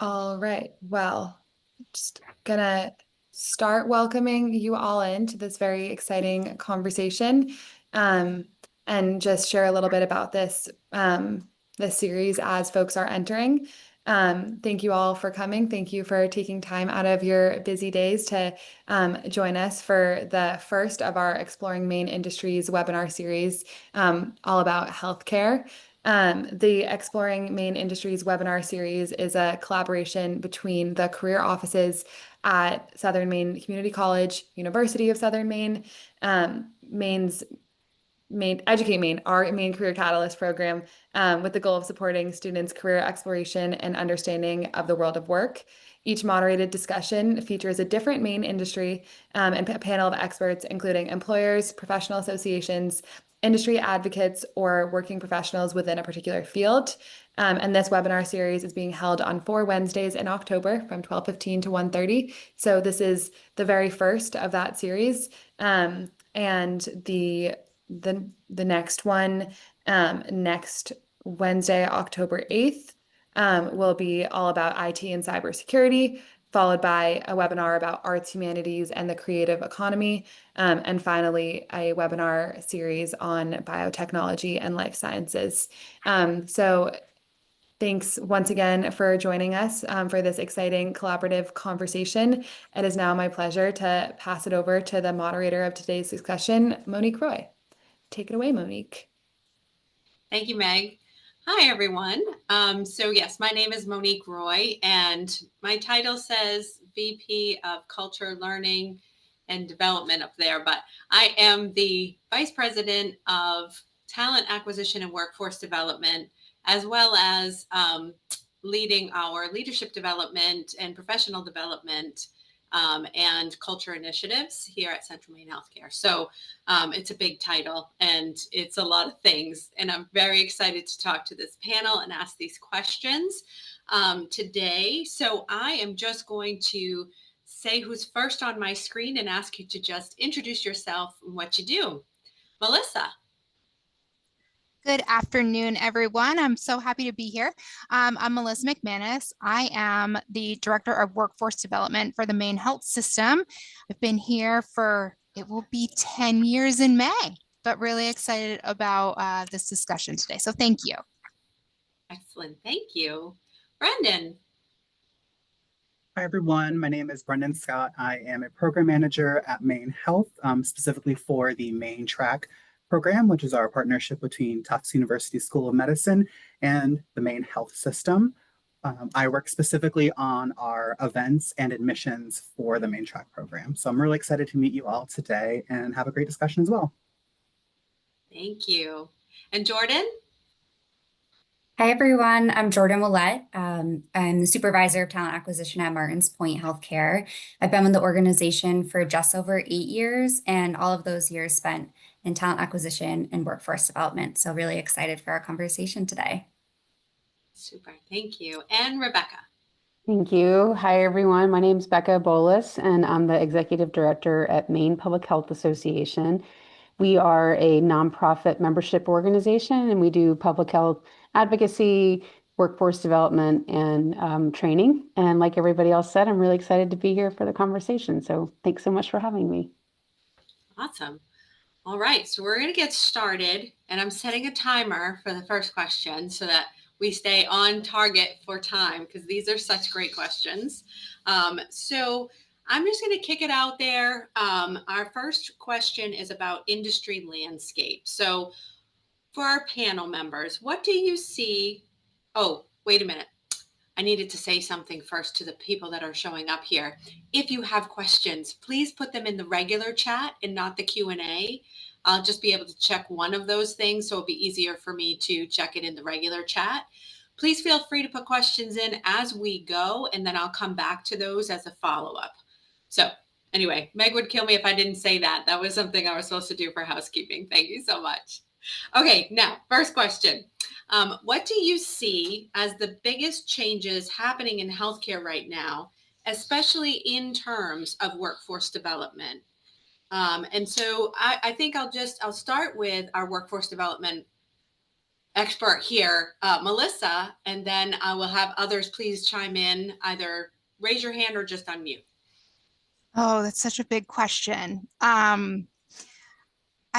All right. Well, just gonna start welcoming you all into this very exciting conversation, um, and just share a little bit about this series as folks are entering. Thank you all for coming. Thank you for taking time out of your busy days to join us for the first of our Exploring Maine Industries webinar series, all about healthcare. The Exploring Maine Industries webinar series is a collaboration between the career offices at Southern Maine Community College, University of Southern Maine, Maine's Educate Maine, our Maine Career Catalyst program, with the goal of supporting students' career exploration and understanding of the world of work. Each moderated discussion features a different Maine industry and a panel of experts, including employers, professional associations, industry advocates, or working professionals within a particular field. And this webinar series is being held on 4 Wednesdays in October from 12:15 to 1:30. So this is the very first of that series. And the next one, next Wednesday, October 8th, will be all about IT and cybersecurity, followed by a webinar about arts, humanities, and the creative economy. And finally, a webinar series on biotechnology and life sciences. So thanks once again for joining us for this exciting collaborative conversation. It is now my pleasure to pass it over to the moderator of today's discussion, Monique Roy. Take it away, Monique. Thank you, Meg. Hi, everyone. So yes, my name is Monique Roy, and my title says VP of Culture, Learning, and Development up there, but I am the Vice President of Talent Acquisition and Workforce Development, as well as leading our leadership development and professional development and culture initiatives here at Central Maine Healthcare. So it's a big title and it's a lot of things. And I'm very excited to talk to this panel and ask these questions today. So I am just going to say who's first on my screen and ask you to just introduce yourself and what you do. Melissa. Good afternoon, everyone. I'm so happy to be here. I'm Melissa McManus. I am the Director of Workforce Development for the Maine Health System. I've been here it will be 10 years in May, but really excited about this discussion today. So thank you. Excellent. Thank you. Brendan. Hi, everyone. My name is Brendan Scott. I am a program manager at Maine Health, specifically for the Maine Track program, which is our partnership between Tufts University School of Medicine and the Maine Health System. I work specifically on our events and admissions for the Maine Track program. So I'm really excited to meet you all today and have a great discussion as well. Thank you. And Jordan? Hi, everyone. I'm Jordan Willett. I'm the supervisor of talent acquisition at Martins Point Healthcare. I've been with the organization for just over 8 years, and all of those years spent in talent acquisition and workforce development. So really excited for our conversation today. Super. Thank you. And Rebecca. Thank you. Hi, everyone. My name is Becca Bolus, and I'm the Executive Director at Maine Public Health Association. We are a nonprofit membership organization, and we do public health advocacy, workforce development, and training. And like everybody else said, I'm really excited to be here for the conversation. So thanks so much for having me. Awesome. All right, so we're going to get started, and I'm setting a timer for the first question so that we stay on target for time because these are such great questions. So I'm just going to kick it out there. Our first question is about industry landscape. So for our panel members, what do you see? Oh, wait a minute. I needed to say something first to the people that are showing up here. If you have questions, please put them in the regular chat and not the Q&A. I'll just be able to check one of those things, so it'll be easier for me to check it in the regular chat. Please feel free to put questions in as we go, and then I'll come back to those as a follow-up. So anyway, Meg would kill me if I didn't say that. That was something I was supposed to do for housekeeping. Thank you so much. Okay, now, first question. What do you see as the biggest changes happening in healthcare right now, especially in terms of workforce development? And so I think I'll start with our workforce development expert here, Melissa, and then I will have others please chime in, either raise your hand or just unmute. Oh, that's such a big question. I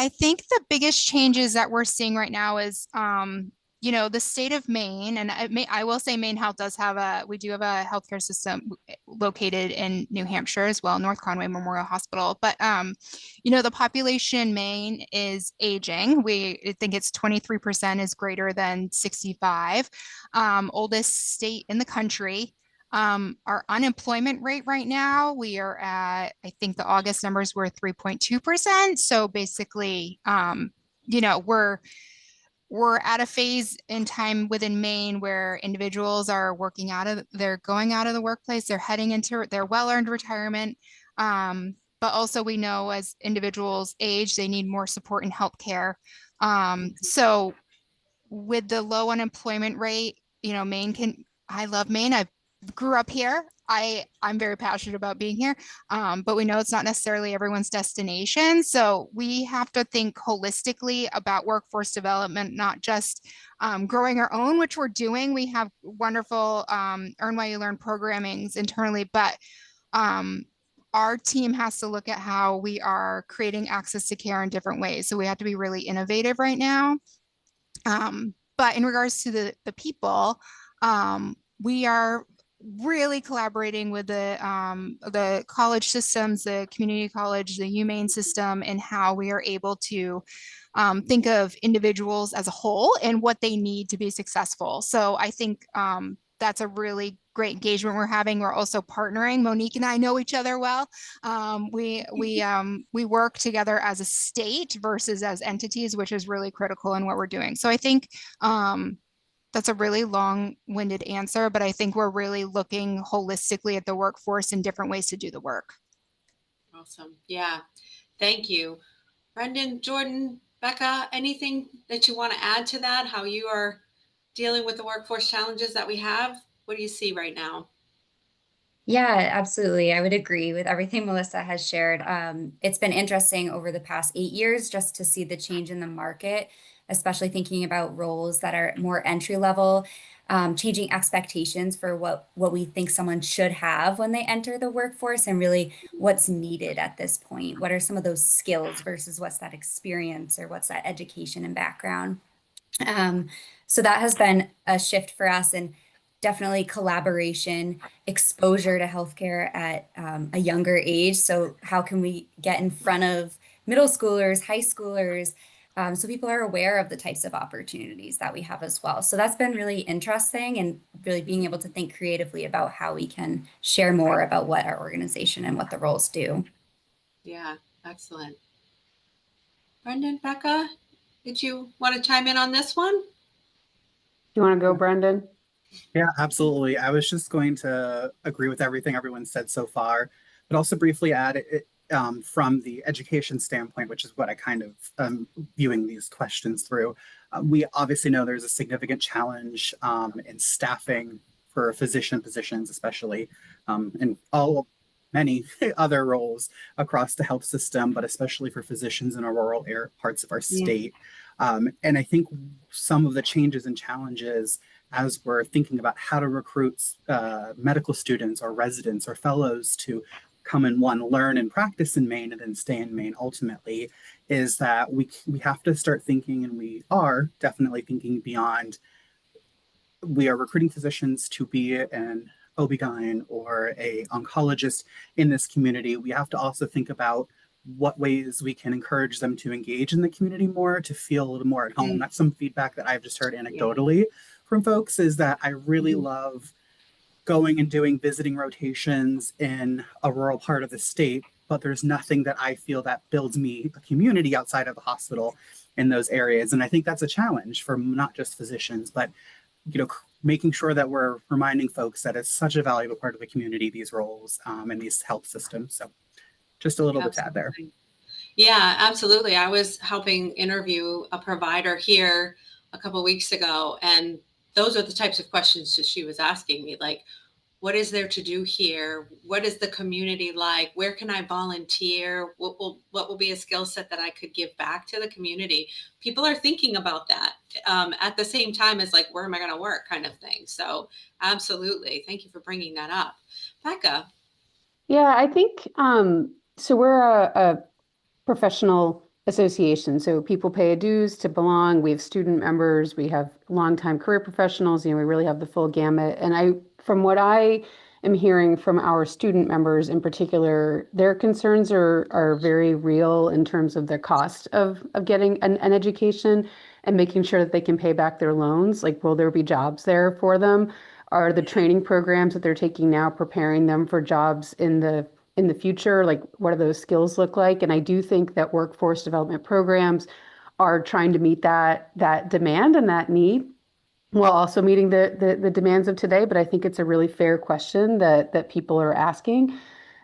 think the biggest changes that we're seeing right now is, the state of Maine, and I will say Maine Health we do have a healthcare system located in New Hampshire as well, North Conway Memorial Hospital. But, the population in Maine is aging. I think it's 23% is greater than 65, oldest state in the country. Our unemployment rate right now, we are at, I think the August numbers were 3.2%. So basically, we're at a phase in time within Maine where individuals are they're going out of the workplace, they're heading into their well-earned retirement. But also we know as individuals age, they need more support in healthcare. So with the low unemployment rate, I love Maine. I grew up here. I'm very passionate about being here. But we know it's not necessarily everyone's destination. So we have to think holistically about workforce development, not just growing our own, which we're doing. We have wonderful Earn While You Learn programmings internally, but our team has to look at how we are creating access to care in different ways. So we have to be really innovative right now. But in regards to the people, we are really collaborating with the college systems, the community college, the UMaine system, and how we are able to think of individuals as a whole and what they need to be successful. So I think that's a really great engagement we're having. We're also partnering. Monique and I know each other well. We work together as a state versus as entities, which is really critical in what we're doing. So I think that's a really long-winded answer, but I think we're really looking holistically at the workforce and different ways to do the work. Awesome. Yeah. Thank you. Brendan, Jordan, Becca, anything that you want to add to that? How you are dealing with the workforce challenges that we have? What do you see right now? Yeah, absolutely. I would agree with everything Melissa has shared. It's been interesting over the past 8 years just to see the change in the market, especially thinking about roles that are more entry level, changing expectations for what we think someone should have when they enter the workforce and really what's needed at this point. What are some of those skills versus what's that experience or what's that education and background? So that has been a shift for us, and definitely collaboration, exposure to healthcare at a younger age. So how can we get in front of middle schoolers, high schoolers, so people are aware of the types of opportunities that we have as well. So that's been really interesting, and really being able to think creatively about how we can share more about what our organization and what the roles do. Yeah, excellent. Brendan, Becca, did you want to chime in on this one? Do you want to go, Brendan? Yeah, absolutely. I was just going to agree with everything everyone said so far, but also briefly add it from the education standpoint, which is what I kind of viewing these questions through. We obviously know there's a significant challenge in staffing for physician positions, especially in many other roles across the health system, but especially for physicians in our rural parts of our state. And I think some of the changes and challenges as we're thinking about how to recruit medical students or residents or fellows to come and learn and practice in Maine and then stay in Maine ultimately, is that we have to start thinking, and we are definitely thinking beyond. We are recruiting physicians to be an OB-GYN or a oncologist in this community. We have to also think about what ways we can encourage them to engage in the community more, to feel a little more at home. That's some feedback that I've just heard anecdotally from folks, is that I really love going and doing visiting rotations in a rural part of the state, but there's nothing that I feel that builds me a community outside of the hospital in those areas. And I think that's a challenge for not just physicians, but making sure that we're reminding folks that it's such a valuable part of the community, these roles and these health systems. So just a little bit to add there. Yeah, absolutely. I was helping interview a provider here a couple of weeks ago, and those are the types of questions that she was asking me, like, what is there to do here? What is the community like? Where can I volunteer? What will be a skill set that I could give back to the community? People are thinking about that. at the same time as like, where am I going to work kind of thing. So absolutely. Thank you for bringing that up. Becca. Yeah, I think so we're a professional association. So people pay a dues to belong. We have student members, we have longtime career professionals, we really have the full gamut. And from what I am hearing from our student members in particular, their concerns are very real in terms of the cost of getting an education and making sure that they can pay back their loans. Like, will there be jobs there for them? Are the training programs that they're taking now preparing them for jobs in the future? Like, what do those skills look like? And I do think that workforce development programs are trying to meet that demand and that need while also meeting the demands of today. But I think it's a really fair question that people are asking.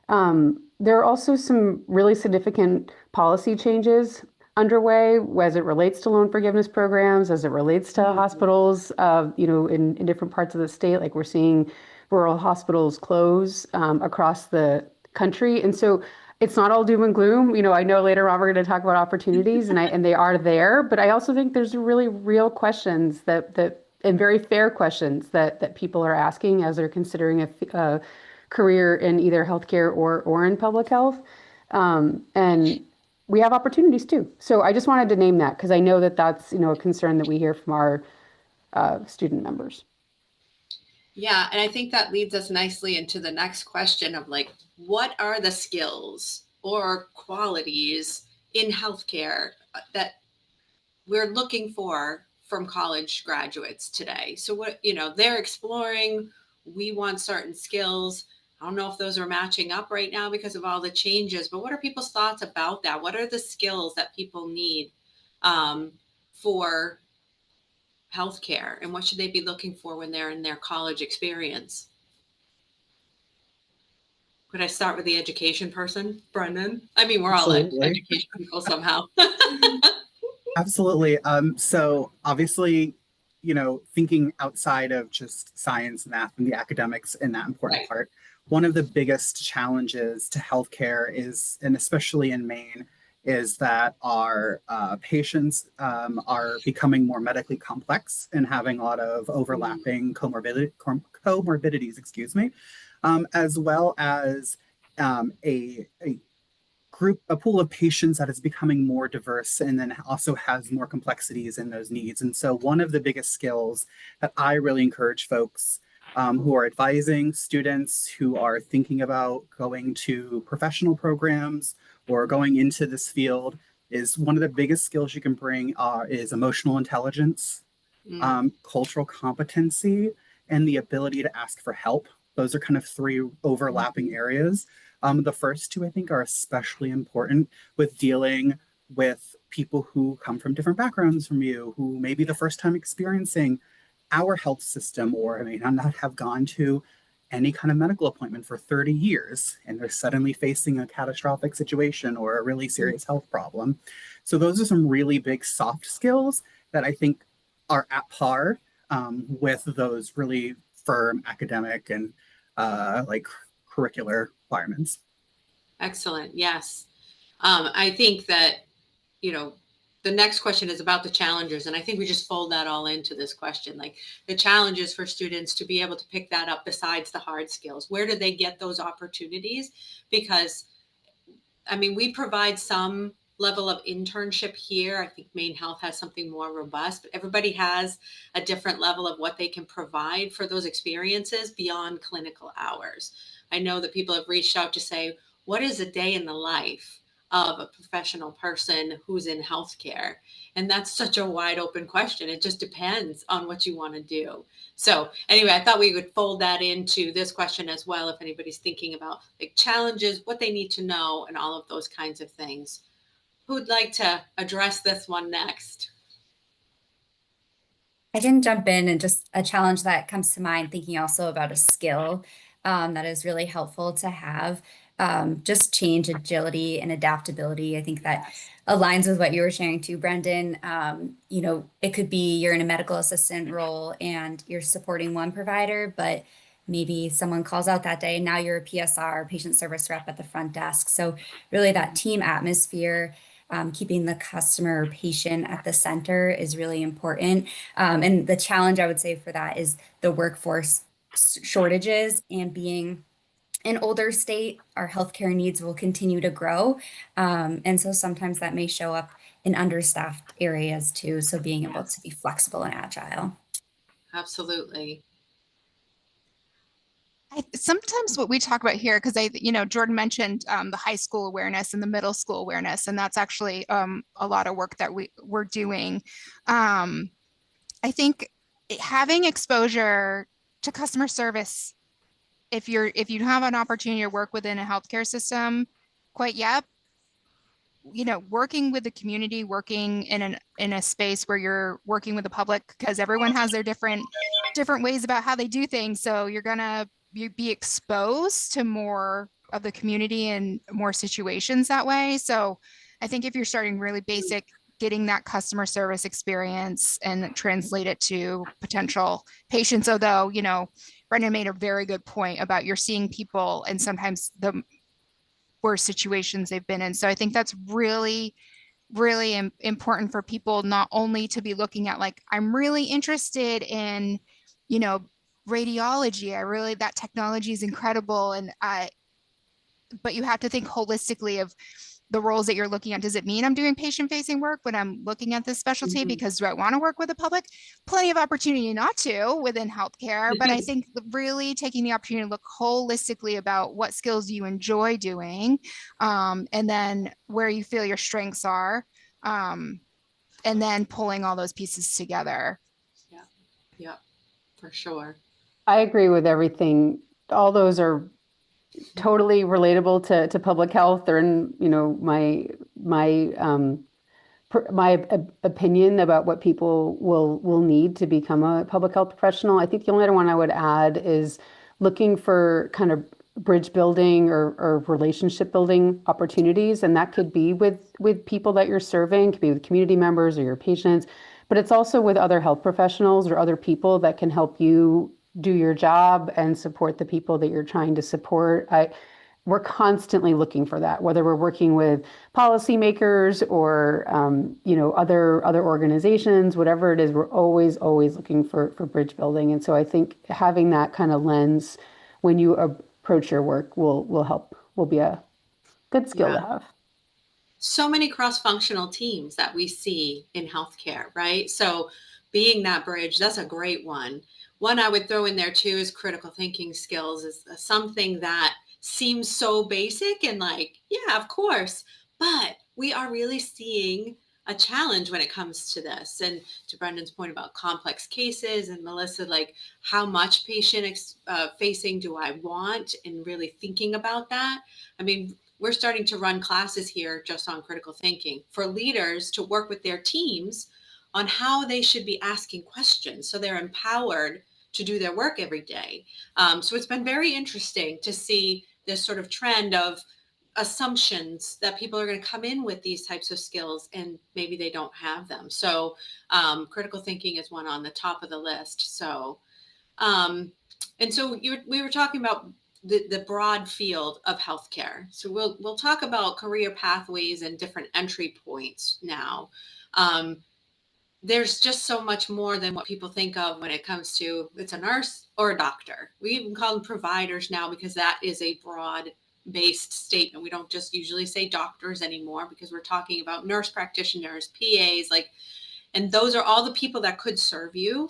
There are also some really significant policy changes underway as it relates to loan forgiveness programs, as it relates to hospitals, in different parts of the state. Like, we're seeing rural hospitals close across the country. And so it's not all doom and gloom. I know later on we're going to talk about opportunities, and they are there. But I also think there's really real questions and very fair questions that people are asking as they're considering a career in either healthcare or in public health. And we have opportunities too. So I just wanted to name that because I know that that's a concern that we hear from our student members. Yeah, and I think that leads us nicely into the next question of like, what are the skills or qualities in healthcare that we're looking for from college graduates today? So what, they're exploring, we want certain skills. I don't know if those are matching up right now because of all the changes, but what are people's thoughts about that? What are the skills that people need for healthcare, and what should they be looking for when they're in their college experience? Could I start with the education person, Brendan? I mean, we're all education people somehow. Absolutely. So obviously, thinking outside of just science, math, and the academics in that important part, one of the biggest challenges to healthcare is, and especially in Maine, is that our patients are becoming more medically complex and having a lot of overlapping comorbidities, as well as a pool of patients that is becoming more diverse and then also has more complexities in those needs. And so one of the biggest skills that I really encourage folks who are advising students who are thinking about going to professional programs or going into this field is one of the biggest skills you can bring is emotional intelligence, cultural competency, and the ability to ask for help. Those are kind of three overlapping areas. The first two, I think, are especially important with dealing with people who come from different backgrounds from you, who may be the first time experiencing our health system or may not have gone to any kind of medical appointment for 30 years, and they're suddenly facing a catastrophic situation or a really serious health problem. So those are some really big soft skills that I think are at par with those really firm academic and curricular requirements. Excellent. Yes. I think that, the next question is about the challenges. And I think we just fold that all into this question, like the challenges for students to be able to pick that up besides the hard skills. Where do they get those opportunities? Because, we provide some level of internship here. I think Maine Health has something more robust, but everybody has a different level of what they can provide for those experiences beyond clinical hours. I know that people have reached out to say, what is a day in the life of a professional person who's in healthcare? And that's such a wide open question. It just depends on what you want to do. So anyway, I thought we would fold that into this question as well. If anybody's thinking about like challenges, what they need to know, and all of those kinds of things. Who'd like to address this one next? I can jump in, and just a challenge that comes to mind, thinking also about a skill that is really helpful to have. Just change, agility, and adaptability. I think that aligns with what you were sharing too, Brendan. It could be you're in a medical assistant role and you're supporting one provider, but maybe someone calls out that day and now you're a PSR, patient service rep at the front desk. So really that team atmosphere, keeping the customer or patient at the center is really important. And the challenge I would say for that is the workforce shortages, and being an older state, our healthcare needs will continue to grow. And so sometimes that may show up in understaffed areas too. So being able to be flexible and agile. Absolutely. Sometimes what we talk about here, because Jordan mentioned the high school awareness and the middle school awareness, and that's actually a lot of work that we're doing. I think having exposure to customer service, if you have an opportunity to work within a healthcare system, quite yet, working with the community, working in a space where you're working with the public, because everyone has their different ways about how they do things. So you're gonna be exposed to more of the community and more situations that way. So I think if you're starting really basic, getting that customer service experience and translate it to potential patients, although, Brendan made a very good point about you're seeing people and sometimes the worst situations they've been in. So I think that's really, really important for people not only to be looking at like, I'm really interested in, radiology. That technology is incredible. But you have to think holistically of the roles that you're looking at. Does it mean I'm doing patient-facing work when I'm looking at this specialty? Because do I want to work with the public? Plenty of opportunity not to within healthcare, but I think really taking the opportunity to look holistically about what skills you enjoy doing, and then where you feel your strengths are, and then pulling all those pieces together. Yeah, for sure. I agree with everything. All those are totally relatable to public health. They're in, my opinion about what people will need to become a public health professional. I think the only other one I would add is looking for kind of bridge building or relationship building opportunities. And that could be with people that you're serving, could be with community members or your patients, but it's also with other health professionals or other people that can help you do your job and support the people that you're trying to support. We're constantly looking for that, whether we're working with policymakers or other organizations, whatever it is. We're always looking for bridge building, and so I think having that kind of lens when you approach your work will be a good skill to have. So many cross-functional teams that we see in healthcare, right? So being that bridge, that's a great one. One I would throw in there too is critical thinking skills, is something that seems so basic and like, yeah, of course, but we are really seeing a challenge when it comes to this. And to Brendan's point about complex cases, and Melissa, like how much patient facing do I want, and really thinking about that. I mean, we're starting to run classes here just on critical thinking for leaders to work with their teams on how they should be asking questions so they're empowered to do their work every day. So it's been very interesting to see this sort of trend of assumptions that people are going to come in with these types of skills and maybe they don't have them. So critical thinking is one on the top of the list. So, and so we were talking about the broad field of healthcare. So we'll talk about career pathways and different entry points now. There's just so much more than what people think of when it comes to it's a nurse or a doctor. We even call them providers now because that is a broad based statement. We don't just usually say doctors anymore because we're talking about nurse practitioners, PAs, and those are all the people that could serve you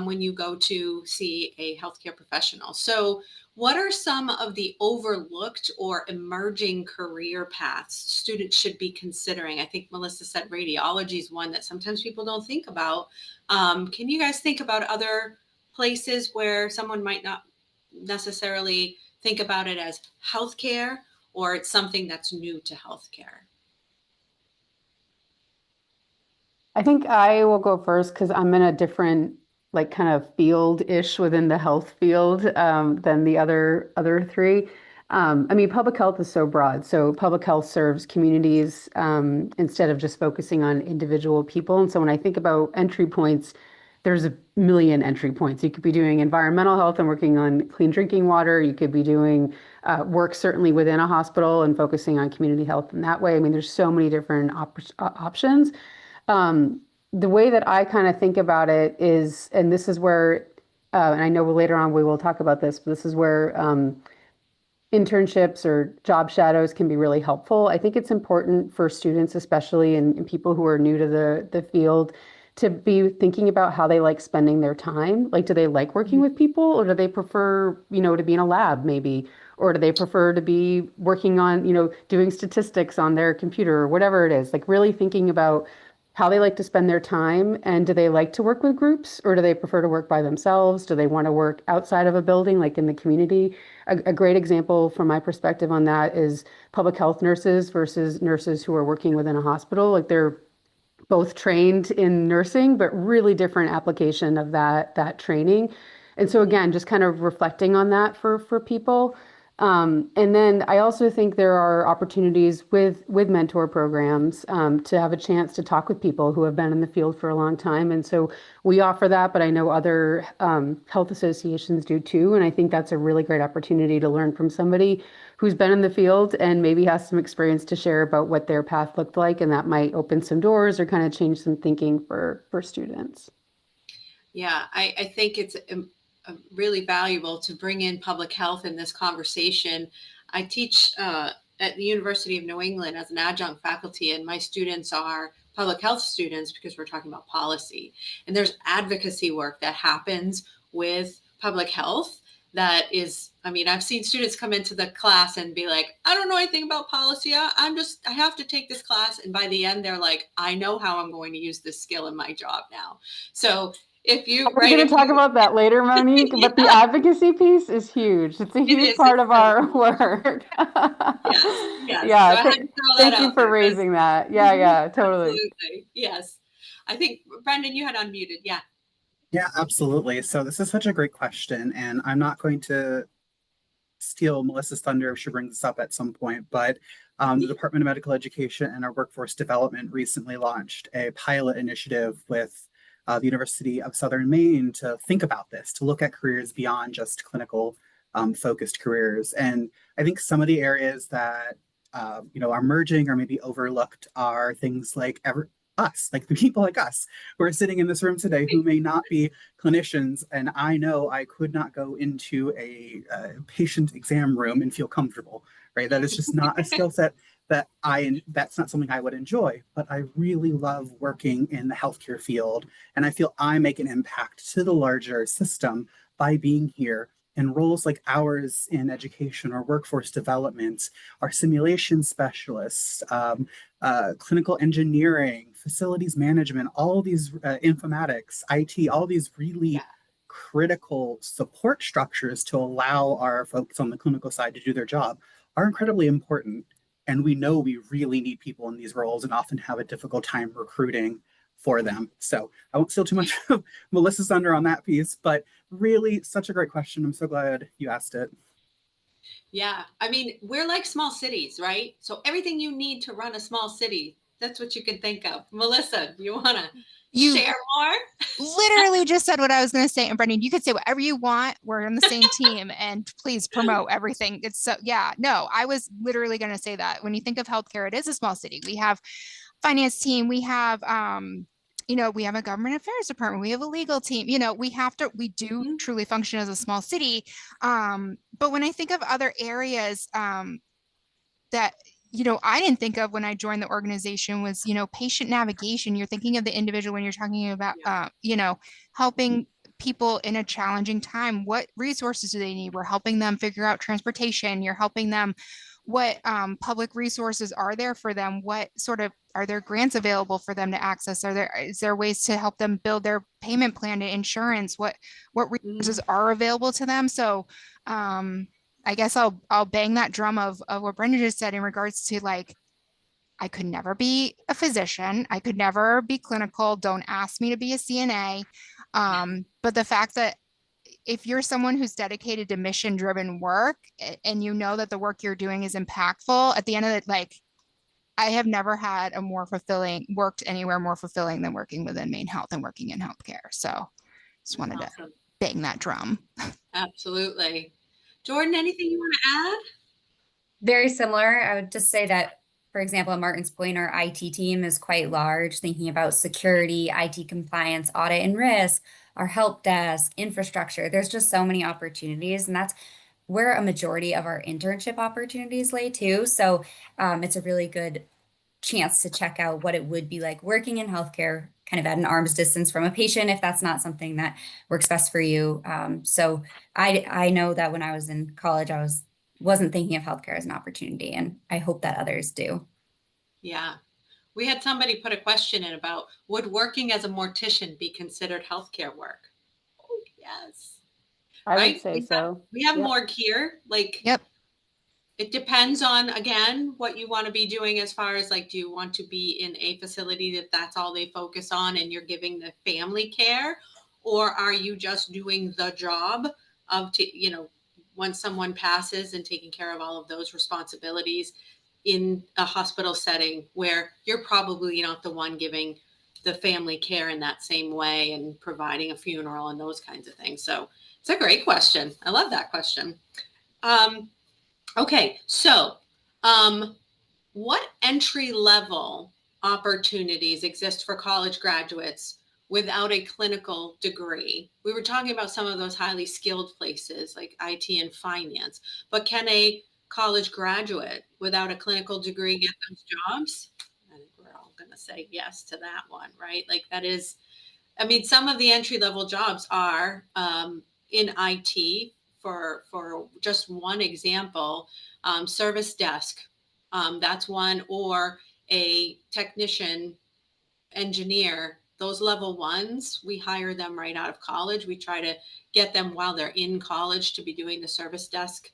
when you go to see a healthcare professional. So what are some of the overlooked or emerging career paths students should be considering? I think Melissa said radiology is one that sometimes people don't think about. Can you guys think about other places where someone might not necessarily think about it as healthcare, or it's something that's new to healthcare? I think I will go first because I'm in a different kind of field-ish within the health field than the other three. I mean, public health is so broad. So public health serves communities instead of just focusing on individual people. And so when I think about entry points, there's a million entry points. You could be doing environmental health and working on clean drinking water. You could be doing work certainly within a hospital and focusing on community health in that way. I mean, there's so many different options. The way that I kind of think about it is, and this is where, and I know later on we will talk about this, but this is where internships or job shadows can be really helpful. I think it's important for students, especially and people who are new to the field, to be thinking about how they like spending their time. Like, do they like working with people, or do they prefer, to be in a lab maybe? Or do they prefer to be working on, doing statistics on their computer or whatever it is? Like, really thinking about how they like to spend their time, and do they like to work with groups, or do they prefer to work by themselves? Do they want to work outside of a building, like in the community? A great example from my perspective on that is public health nurses versus nurses who are working within a hospital. Like, they're both trained in nursing, but really different application of that training. And so again, just kind of reflecting on that for people. And then I also think there are opportunities with mentor programs to have a chance to talk with people who have been in the field for a long time. And so we offer that, but I know other health associations do too. And I think that's a really great opportunity to learn from somebody who's been in the field and maybe has some experience to share about what their path looked like. And that might open some doors or kind of change some thinking for students. Yeah, I think it's really valuable to bring in public health in this conversation. I teach at the University of New England as an adjunct faculty, and my students are public health students because we're talking about policy. And there's advocacy work that happens with public health that is, I mean, I've seen students come into the class and be like, I don't know anything about policy. I have to take this class. And by the end, they're like, I know how I'm going to use this skill in my job now. So if you, we're going to talk about that later, Monique, but the advocacy piece is huge. It's a huge part of our work. Yes. Yeah. So thank you for raising that. Yeah, totally. Absolutely. Yes. I think, Brendan, you had unmuted. Yeah. Yeah, absolutely. So this is such a great question, and I'm not going to steal Melissa's thunder if she brings this up at some point, but the Department of Medical Education and our workforce development recently launched a pilot initiative with the University of Southern Maine to think about this, to look at careers beyond just clinical focused careers. And I think some of the areas that are merging or maybe overlooked are things like us, like the people like us who are sitting in this room today who may not be clinicians. And I know I could not go into a patient exam room and feel comfortable, right? That is just not a skill set that's not something I would enjoy, but I really love working in the healthcare field. And I feel I make an impact to the larger system by being here. And roles like ours in education or workforce development, our simulation specialists, clinical engineering, facilities management, all these informatics, IT, all these really critical support structures to allow our folks on the clinical side to do their job are incredibly important. And we know we really need people in these roles and often have a difficult time recruiting for them. So I won't steal too much of Melissa's thunder on that piece, but really such a great question. I'm so glad you asked it. Yeah. I mean, we're like small cities, right? So everything you need to run a small city, that's what you can think of. Melissa, you want to share more? Literally just said what I was going to say. And Brendan, you could say whatever you want. We're on the same team, and please promote everything. It's so, yeah, no, I was literally going to say that. When you think of healthcare, it is a small city. We have finance team, we have we have a government affairs department, we have a legal team, we do truly function as a small city. But when I think of other areas that I didn't think of when I joined the organization was, patient navigation. You're thinking of the individual when you're talking about, helping people in a challenging time. What resources do they need? We're helping them figure out transportation. You're helping them. What public resources are there for them? What sort of are there grants available for them to access? Is there ways to help them build their payment plan to insurance? What resources are available to them? So I guess I'll bang that drum of what Brenda just said in regards to, like, I could never be a physician. I could never be clinical. Don't ask me to be a CNA. But the fact that if you're someone who's dedicated to mission-driven work and you know that the work you're doing is impactful, at the end of it, like, I have never had worked anywhere more fulfilling than working within Maine Health and working in healthcare. So just wanted to Awesome. bang that drum. Absolutely. Jordan, anything you want to add? Very similar. I would just say that, for example, at Martins Point, our IT team is quite large, thinking about security, IT compliance, audit and risk, our help desk, infrastructure. There's just so many opportunities, and that's where a majority of our internship opportunities lay too. So it's a really good chance to check out what it would be like working in healthcare, kind of at an arm's distance from a patient, if that's not something that works best for you. So I know that when I was in college, wasn't thinking of healthcare as an opportunity, and I hope that others do. Yeah. We had somebody put a question in about, would working as a mortician be considered healthcare work? Oh, yes. I Right? would say so. We have Yep. morgue here. Like, Yep. it depends on, again, what you want to be doing as far as like, do you want to be in a facility that's all they focus on and you're giving the family care? Or are you just doing the job of, once someone passes and taking care of all of those responsibilities in a hospital setting where you're probably not the one giving the family care in that same way and providing a funeral and those kinds of things. So it's a great question. I love that question. Okay, so what entry level opportunities exist for college graduates without a clinical degree? We were talking about some of those highly skilled places like IT and finance, but can a college graduate without a clinical degree get those jobs? I think we're all going to say yes to that one, right? Like that is, I mean, some of the entry level jobs are in IT. For just one example, service desk, that's one, or a technician, engineer. Those level ones, we hire them right out of college. We try to get them while they're in college to be doing the service desk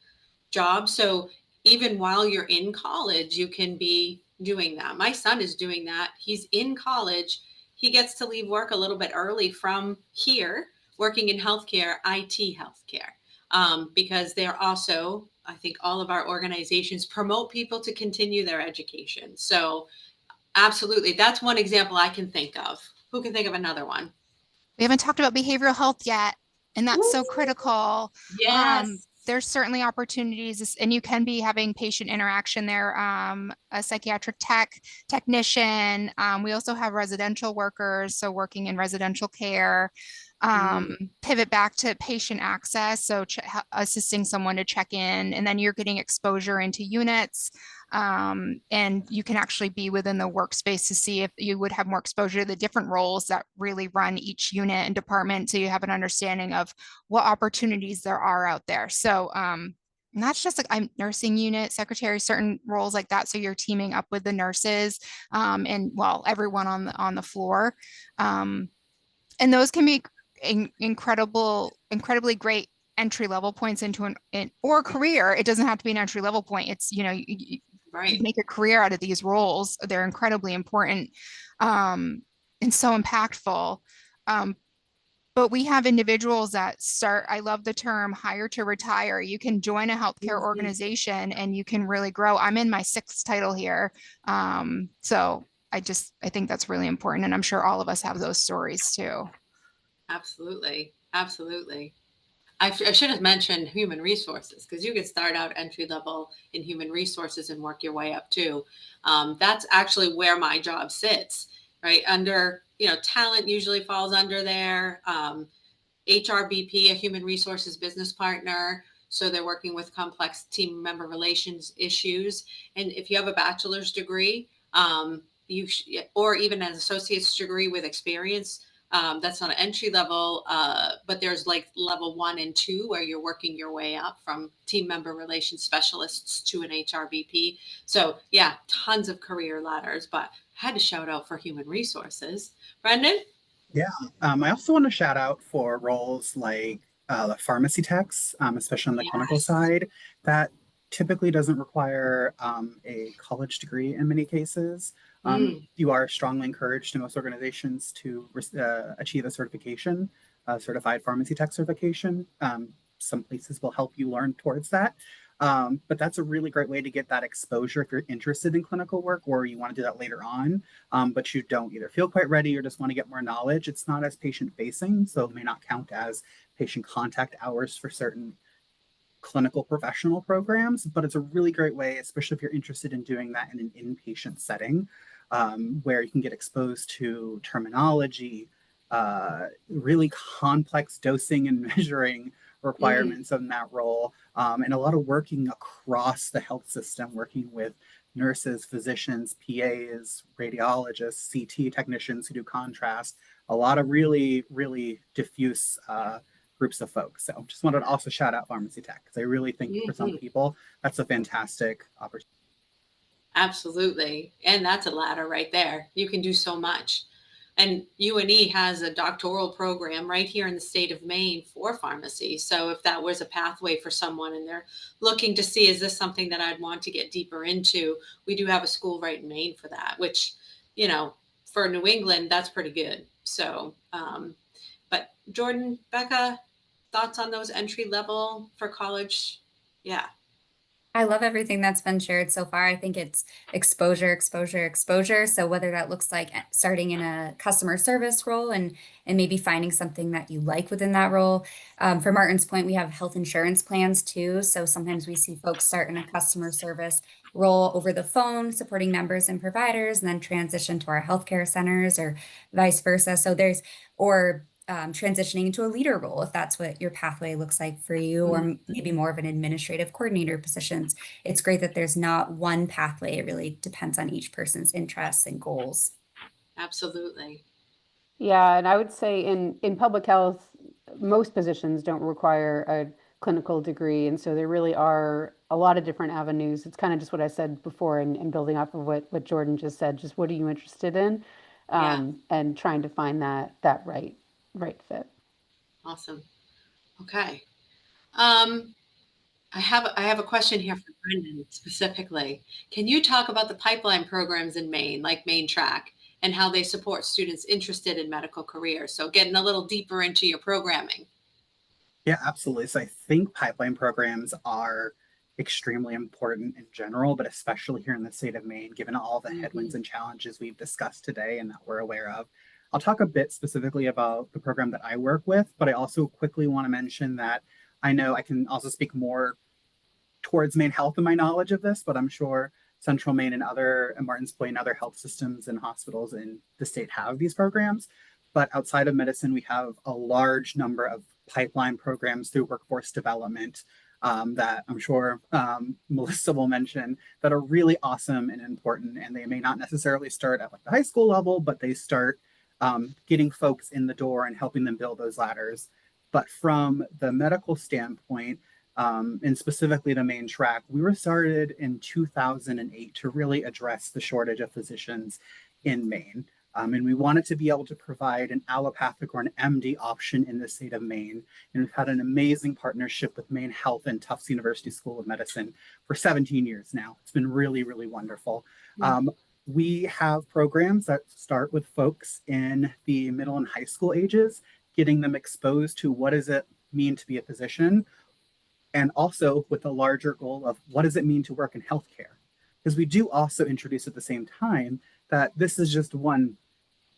job. So even while you're in college, you can be doing that. My son is doing that. He's in college. He gets to leave work a little bit early from here, working in healthcare, IT healthcare, because they're also, I think all of our organizations promote people to continue their education. So absolutely. That's one example I can think of. Who can think of another one? We haven't talked about behavioral health yet, and that's so Ooh, critical. yes. There's certainly opportunities, and you can be having patient interaction there. A psychiatric technician. We also have residential workers, so working in residential care. Pivot back to patient access, so assisting someone to check in, and then you're getting exposure into units. And you can actually be within the workspace to see if you would have more exposure to the different roles that really run each unit and department, so you have an understanding of what opportunities there are out there. So not just like I'm nursing unit secretary, certain roles like that. So you're teaming up with the nurses and well, everyone on the floor. And those can be incredibly great entry level points into or career. It doesn't have to be an entry level point. It's, you Right. make a career out of these roles. They're incredibly important and so impactful. But we have individuals that start, I love the term hire to retire. You can join a healthcare organization and you can really grow. I'm in my 6th title here. So I think that's really important. And I'm sure all of us have those stories too. Absolutely. Absolutely. I should have mentioned human resources, because you could start out entry level in human resources and work your way up too. That's actually where my job sits, right? Under, talent usually falls under there. HRBP, a human resources business partner. So they're working with complex team member relations issues. And if you have a bachelor's degree, or even an associate's degree with experience, that's not an entry level, but there's like level 1 and 2 where you're working your way up from team member relations specialists to an HRBP. So yeah, tons of career ladders, but had to shout out for human resources. Brendan? Yeah, I also want to shout out for roles like the pharmacy techs, especially on the clinical Yes. side, that typically doesn't require a college degree in many cases. You are strongly encouraged in most organizations to achieve a certification, a certified pharmacy tech certification. Some places will help you learn towards that. But that's a really great way to get that exposure if you're interested in clinical work or you want to do that later on, but you don't either feel quite ready or just want to get more knowledge. It's not as patient facing, so it may not count as patient contact hours for certain clinical professional programs, but it's a really great way, especially if you're interested in doing that in an inpatient setting, where you can get exposed to terminology, really complex dosing and measuring requirements in that role, and a lot of working across the health system, working with nurses, physicians, PAs, radiologists, CT technicians who do contrast, a lot of really, really diffuse groups of folks. So just wanted to also shout out pharmacy tech because I really think for some people, that's a fantastic opportunity. Absolutely. And that's a ladder right there. You can do so much. And UNE has a doctoral program right here in the state of Maine for pharmacy. So if that was a pathway for someone and they're looking to see, is this something that I'd want to get deeper into? We do have a school right in Maine for that, which, you know, for New England, that's pretty good. So, but Jordan, Becca, thoughts on those entry level for college? Yeah. I love everything that's been shared so far. I think it's exposure, exposure, exposure. So whether that looks like starting in a customer service role and maybe finding something that you like within that role. For Martin's point, we have health insurance plans too. So sometimes we see folks start in a customer service role over the phone, supporting members and providers, and then transition to our healthcare centers or vice versa. So there's or transitioning into a leader role if that's what your pathway looks like for you, or maybe more of an administrative coordinator positions. It's great that there's not one pathway. It really depends on each person's interests and goals. Absolutely. Yeah, and I would say in public health, most positions don't require a clinical degree, and so there really are a lot of different avenues. It's kind of just what I said before, and building off of what Jordan just said. Just what are you interested in, Yeah. and trying to find that right fit. Awesome. Okay. I have a question here for Brendan specifically. Can you talk about the pipeline programs in Maine, like Maine Track, and how they support students interested in medical careers? So getting a little deeper into your programming. Yeah, absolutely. So I think pipeline programs are extremely important in general, but especially here in the state of Maine, given all the headwinds and challenges we've discussed today and that we're aware of. I'll talk a bit specifically about the program that I work with, but I also quickly want to mention that I know I can also speak more towards Maine Health in my knowledge of this, but I'm sure Central Maine and Martins Point and other health systems and hospitals in the state have these programs. But outside of medicine, we have a large number of pipeline programs through workforce development that I'm sure Melissa will mention that are really awesome and important. And they may not necessarily start at like the high school level, but they start getting folks in the door and helping them build those ladders. But from the medical standpoint, and specifically the Maine Track, we were started in 2008 to really address the shortage of physicians in Maine. And we wanted to be able to provide an allopathic or an MD option in the state of Maine. And we've had an amazing partnership with Maine Health and Tufts University School of Medicine for 17 years now. It's been really, really wonderful. We have programs that start with folks in the middle and high school ages, getting them exposed to what does it mean to be a physician, and also with a larger goal of what does it mean to work in healthcare? Because we do also introduce at the same time that this is just one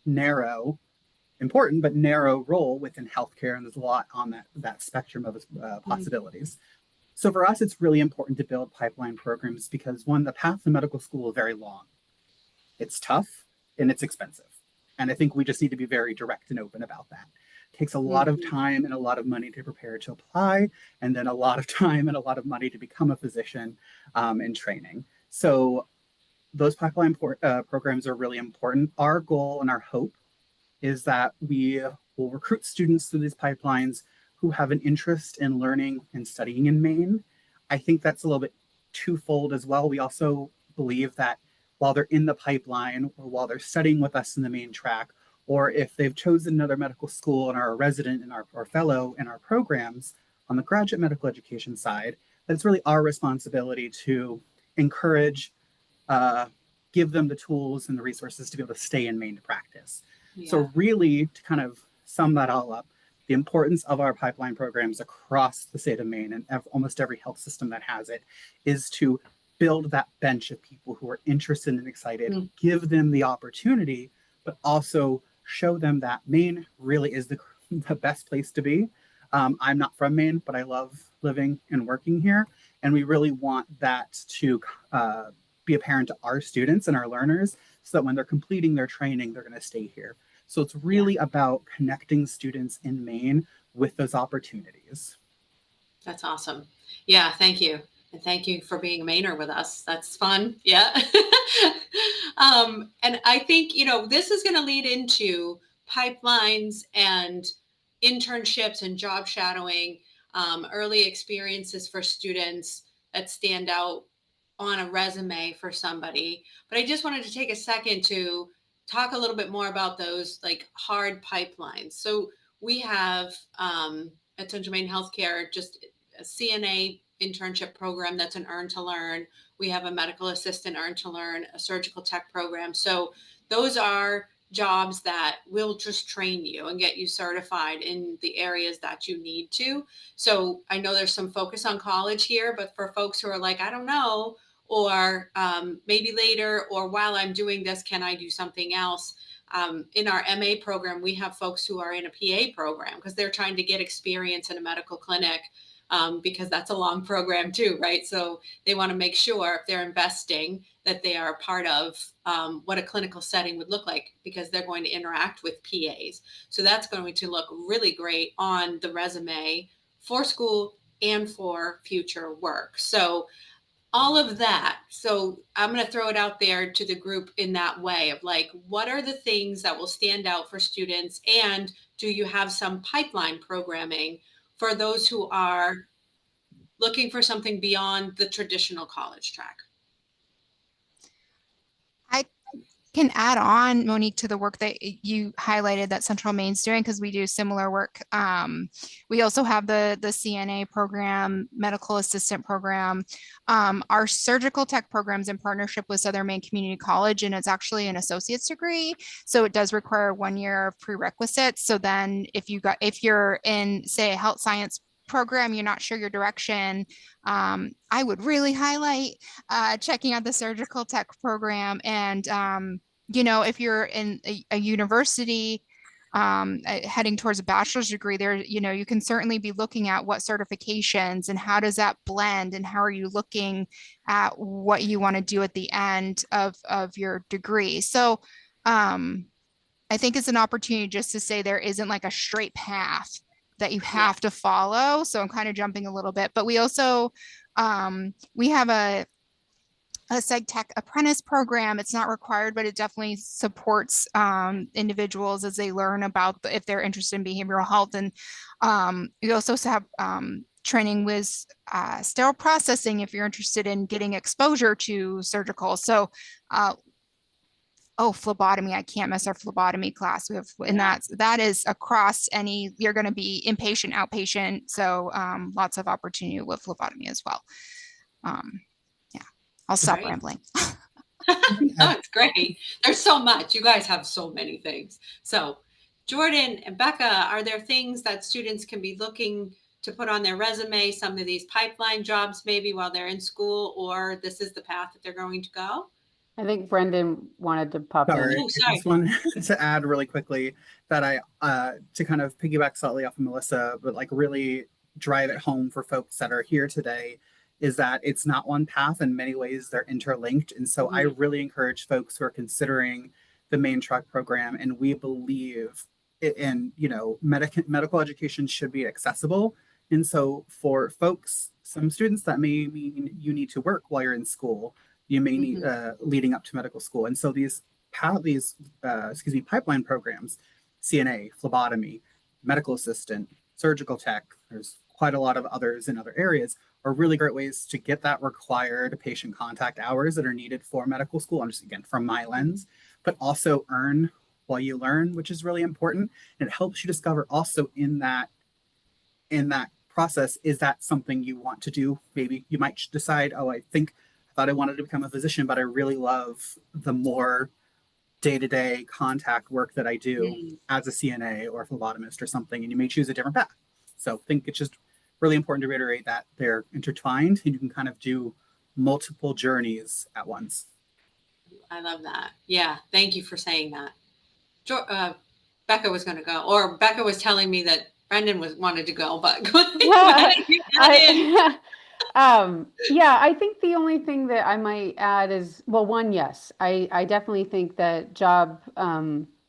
narrow, important, but narrow role within healthcare, and there's a lot on that spectrum of possibilities. So for us, it's really important to build pipeline programs because one, the path to medical school is very long. It's tough and it's expensive. And I think we just need to be very direct and open about that. It takes a lot of time and a lot of money to prepare to apply, and then a lot of time and a lot of money to become a physician in training. So those pipeline programs are really important. Our goal and our hope is that we will recruit students through these pipelines who have an interest in learning and studying in Maine. I think that's a little bit twofold as well. We also believe that while they're in the pipeline or while they're studying with us in the Maine Track, or if they've chosen another medical school and are a resident in our or fellow in our programs on the graduate medical education side, that it's really our responsibility to encourage, give them the tools and the resources to be able to stay in Maine to practice. So really, to kind of sum that all up, the importance of our pipeline programs across the state of Maine and almost every health system that has it is to build that bench of people who are interested and excited, give them the opportunity, but also show them that Maine really is the best place to be. I'm not from Maine, but I love living and working here. And we really want that to be apparent to our students and our learners so that when they're completing their training, they're going to stay here. So it's really about connecting students in Maine with those opportunities. That's awesome. Yeah, thank you. And thank you for being a Mainer with us. That's fun. Yeah. And I think, this is going to lead into pipelines and internships and job shadowing, early experiences for students that stand out on a resume for somebody. But I just wanted to take a second to talk a little bit more about those like hard pipelines. So we have at Central Maine Healthcare just a CNA internship program that's an earn to learn. We have a medical assistant earn to learn, a surgical tech program. So those are jobs that will just train you and get you certified in the areas that you need to. So I know there's some focus on college here, but for folks who are like, I don't know, or maybe later, or while I'm doing this, can I do something else? In our MA program, we have folks who are in a PA program because they're trying to get experience in a medical clinic. Because that's a long program too, right? So they want to make sure if they're investing that they are part of what a clinical setting would look like because they're going to interact with PAs. So that's going to look really great on the resume for school and for future work. So all of that. So I'm going to throw it out there to the group in that way of like, what are the things that will stand out for students? And do you have some pipeline programming for those who are looking for something beyond the traditional college track? I can add on, Monique, to the work that you highlighted that Central Maine's doing because we do similar work. We also have the CNA program, medical assistant program. Our surgical tech programs in partnership with Southern Maine Community College, and it's actually an associate's degree. So it does require 1 year of prerequisites. So then if you're in, say, a health science program, you're not sure your direction, I would really highlight checking out the surgical tech program. And if you're in a university heading towards a bachelor's degree, there, you can certainly be looking at what certifications and how does that blend and how are you looking at what you want to do at the end of your degree. So I think it's an opportunity just to say there isn't like a straight path that you have to follow. So I'm kind of jumping a little bit, but we also, we have a Seg Tech apprentice program. It's not required, but it definitely supports individuals as they learn about if they're interested in behavioral health. And we also have training with sterile processing if you're interested in getting exposure to surgical. So phlebotomy. I can't miss our phlebotomy class. We have, and that is across any, you're going to be inpatient, outpatient. So lots of opportunity with phlebotomy as well. I'll stop rambling. Oh, it's great. There's so much. You guys have so many things. So Jordan and Becca, are there things that students can be looking to put on their resume, some of these pipeline jobs maybe while they're in school, or this is the path that they're going to go? I think Brendan wanted to pop in. Oh, sorry. I just wanted to add really quickly that to kind of piggyback slightly off of Melissa, but like really drive it home for folks that are here today, is that it's not one path. In many ways, they're interlinked. And so I really encourage folks who are considering the Maine Track program, and we believe in, medical education should be accessible. And so for folks, some students, that may mean you need to work while you're in school. You may need leading up to medical school. And so these pipeline programs, CNA, phlebotomy, medical assistant, surgical tech, there's quite a lot of others in other areas, are really great ways to get that required patient contact hours that are needed for medical school. I'm just, again, from my lens, but also earn while you learn, which is really important. And it helps you discover also in that process, is that something you want to do? Maybe you might decide, I thought I wanted to become a physician, but I really love the more day-to-day contact work that I do Mm, as a CNA or a phlebotomist or something, and you may choose a different path. So I think it's just really important to reiterate that they're intertwined and you can kind of do multiple journeys at once. I love that. Yeah. Thank you for saying that. Becca was going to go, or Becca was telling me that Brendan wanted to go, but go ahead and get that in. I, yeah, I think the only thing that I might add is, well, one, yes, I definitely think that job,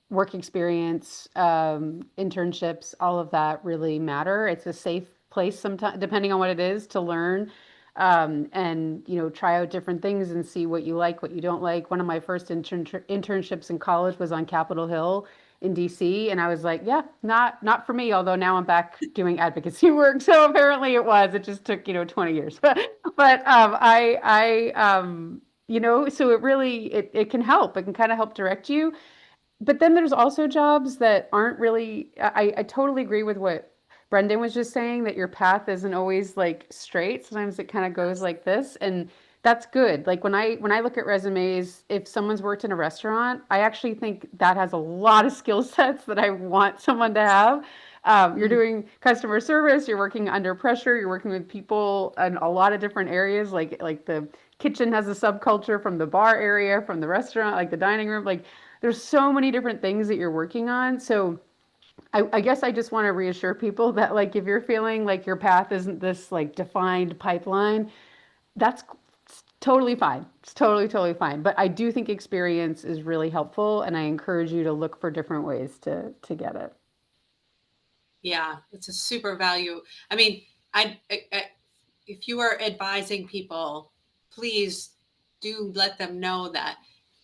work experience, internships, all of that really matter. It's a safe place sometimes, depending on what it is, to learn, and try out different things and see what you like, what you don't like. One of my first internships in college was on Capitol Hill in DC, and I was like, yeah, not for me, although now I'm back doing advocacy work. So apparently it just took 20 years. But so it can help. It can kind of help direct you. But then there's also jobs that aren't really, I totally agree with what Brendan was just saying, that your path isn't always like straight. Sometimes it kind of goes like this, and that's good. Like when I look at resumes, if someone's worked in a restaurant, I actually think that has a lot of skill sets that I want someone to have. You're Mm, doing customer service, you're working under pressure, you're working with people in a lot of different areas, like the kitchen has a subculture from the bar area, from the restaurant, like the dining room, like there's so many different things that you're working on. So I guess I just want to reassure people that, like, if you're feeling like your path isn't this like defined pipeline, that's totally fine. It's totally, totally fine. But I do think experience is really helpful, and I encourage you to look for different ways to get it. yeah, it's a super value. I mean, if you are advising people, please do let them know that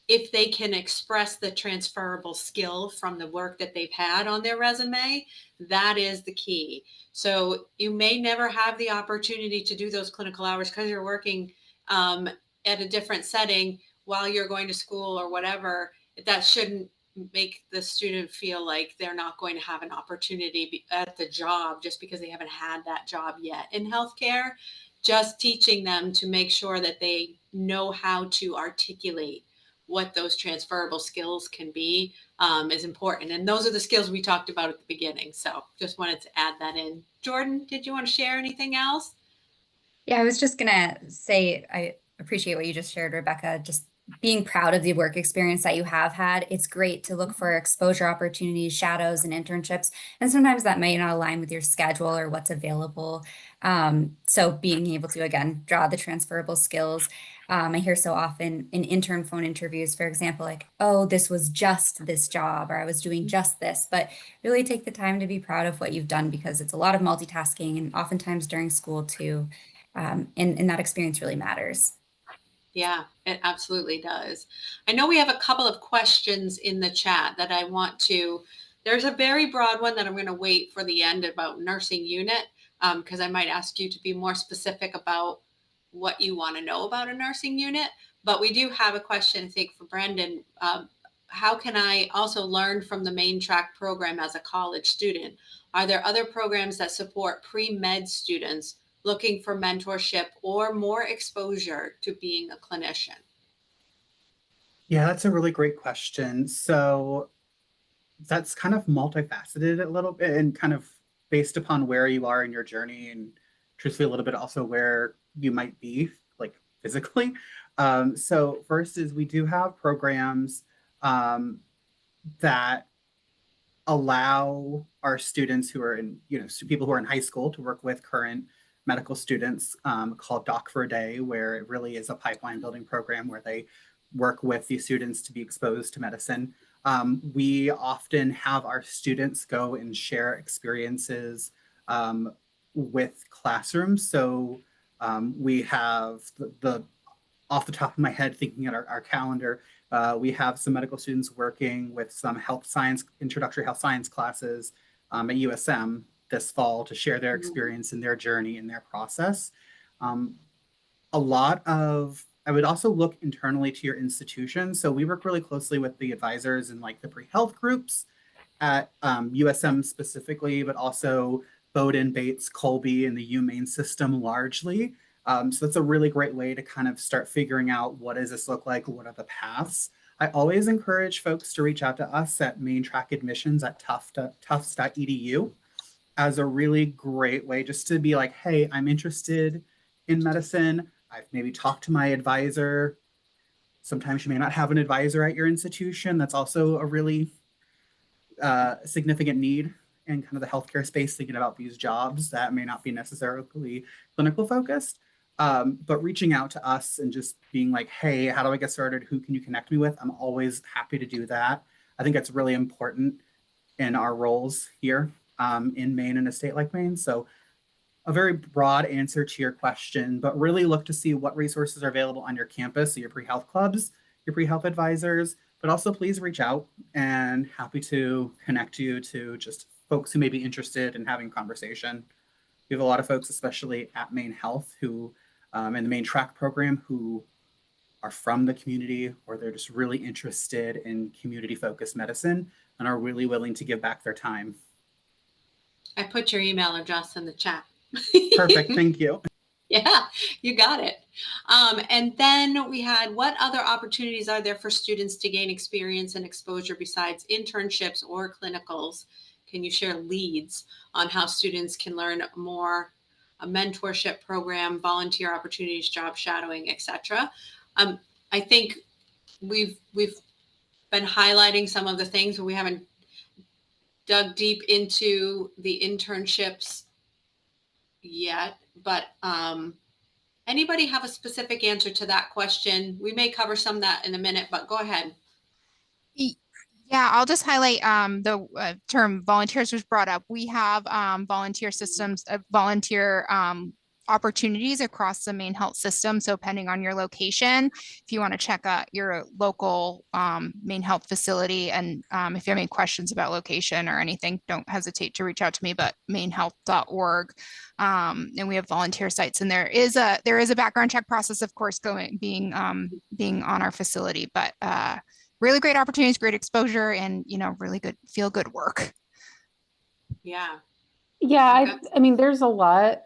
if they can express the transferable skill from the work that they've had on their resume, that is the key. So you may never have the opportunity to do those clinical hours because you're working um, at a different setting while you're going to school or whatever. That shouldn't make the student feel like they're not going to have an opportunity at the job just because they haven't had that job yet in healthcare. Just teaching them to make sure that they know how to articulate what those transferable skills can be is important. And those are the skills we talked about at the beginning. So just wanted to add that in. Jordan, did you want to share anything else? Yeah, I was just gonna say I appreciate what you just shared, Rebecca. Just being proud of the work experience that you have had. It's great to look for exposure opportunities, shadows, and internships. And sometimes that may not align with your schedule or what's available. So being able to, again, draw the transferable skills. I hear so often in intern phone interviews, for example, like, oh, this was just this job, or I was doing just this. But really take the time to be proud of what you've done, because it's a lot of multitasking, and oftentimes during school too. And that experience really matters. Yeah, it absolutely does. I know we have a couple of questions in the chat that I want to. There's a very broad one that I'm going to wait for the end about nursing unit because I might ask you to be more specific about what you want to know about a nursing unit. But we do have a question, I think, for Brendan. How can I also learn from the main track program as a college student? Are there other programs that support pre-med students looking for mentorship or more exposure to being a clinician? Yeah, that's a really great question. So that's kind of multifaceted a little bit and kind of based upon where you are in your journey and truthfully a little bit also where you might be like physically. So first is we do have programs that allow our students who are in, people who are in high school to work with current medical students called Doc for a Day, where it really is a pipeline building program where they work with these students to be exposed to medicine. We often have our students go and share experiences with classrooms. So we have the off the top of my head, thinking at our calendar, we have some medical students working with some health science, introductory health science classes at USM this fall to share their experience and their journey and their process. Um, a lot of, I would also look internally to your institution. So we work really closely with the advisors and like the pre-health groups at USM specifically, but also Bowdoin, Bates, Colby, and the UMaine system largely. So that's a really great way to kind of start figuring out what does this look like? What are the paths? I always encourage folks to reach out to us at Maine Track Admissions at tufts.edu as a really great way just to be like, hey, I'm interested in medicine. I've maybe talked to my advisor. Sometimes you may not have an advisor at your institution. That's also a really significant need in kind of the healthcare space, thinking about these jobs that may not be necessarily clinical focused. But reaching out to us and just being like, hey, how do I get started? Who can you connect me with? I'm always happy to do that. I think that's really important in our roles here in Maine, in a state like Maine. So a very broad answer to your question, but really look to see what resources are available on your campus, so your pre-health clubs, your pre-health advisors, but also please reach out, and happy to connect you to just folks who may be interested in having a conversation. We have a lot of folks, especially at Maine Health, who in the Maine Track program, who are from the community, or they're just really interested in community-focused medicine and are really willing to give back their time. I put your email address in the chat. Perfect, thank you. Yeah, you got it. And then we had, what other opportunities are there for students to gain experience and exposure besides internships or clinicals? Can you share leads on how students can learn more, a mentorship program, volunteer opportunities, job shadowing, etc.? I think we've been highlighting some of the things, but we haven't dug deep into the internships yet. But anybody have a specific answer to that question? We may cover some of that in a minute, but go ahead. Yeah, I'll just highlight the term volunteers was brought up. We have volunteer systems, volunteer opportunities across the Maine health system. So depending on your location, if you want to check out your local Maine health facility, and if you have any questions about location or anything, don't hesitate to reach out to me, but mainehealth.org. And we have volunteer sites, and there is a background check process, of course, being on our facility, but really great opportunities, great exposure, and really good feel good work. Yeah. Yeah, I mean, there's a lot.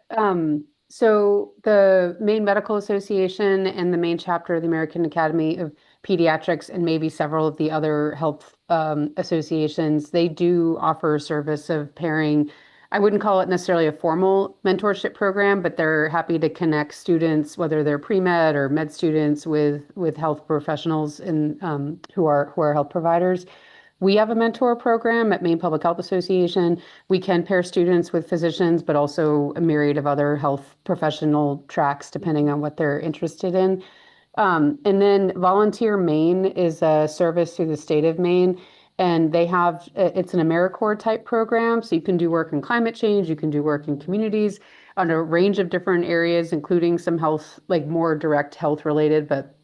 So the Maine Medical Association and the Maine chapter of the American Academy of Pediatrics, and maybe several of the other health associations, they do offer a service of pairing. I wouldn't call it necessarily a formal mentorship program, but they're happy to connect students, whether they're pre-med or med students, with health professionals and who are health providers. We have a mentor program at Maine Public Health Association. We can pair students with physicians, but also a myriad of other health professional tracks, depending on what they're interested in. And then Volunteer Maine is a service through the state of Maine, and it's an AmeriCorps type program. So you can do work in climate change, you can do work in communities on a range of different areas, including some health, like more direct health related, but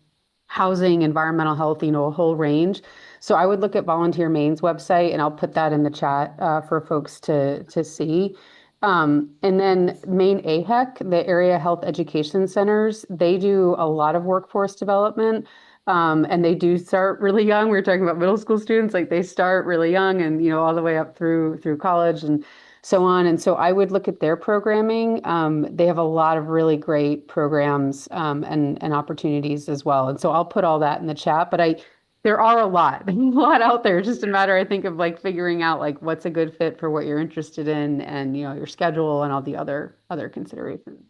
housing, environmental health, a whole range. So I would look at Volunteer Maine's website, and I'll put that in the chat for folks to see. And then Maine AHEC, the Area Health Education Centers, they do a lot of workforce development. And they do start really young. We were talking about middle school students, like they start really young and, all the way up through college and so on. And so I would look at their programming. They have a lot of really great programs and opportunities as well. And so I'll put all that in the chat, but there are a lot out there. It's just a matter, I think, of like figuring out like what's a good fit for what you're interested in, and your schedule and all the other considerations.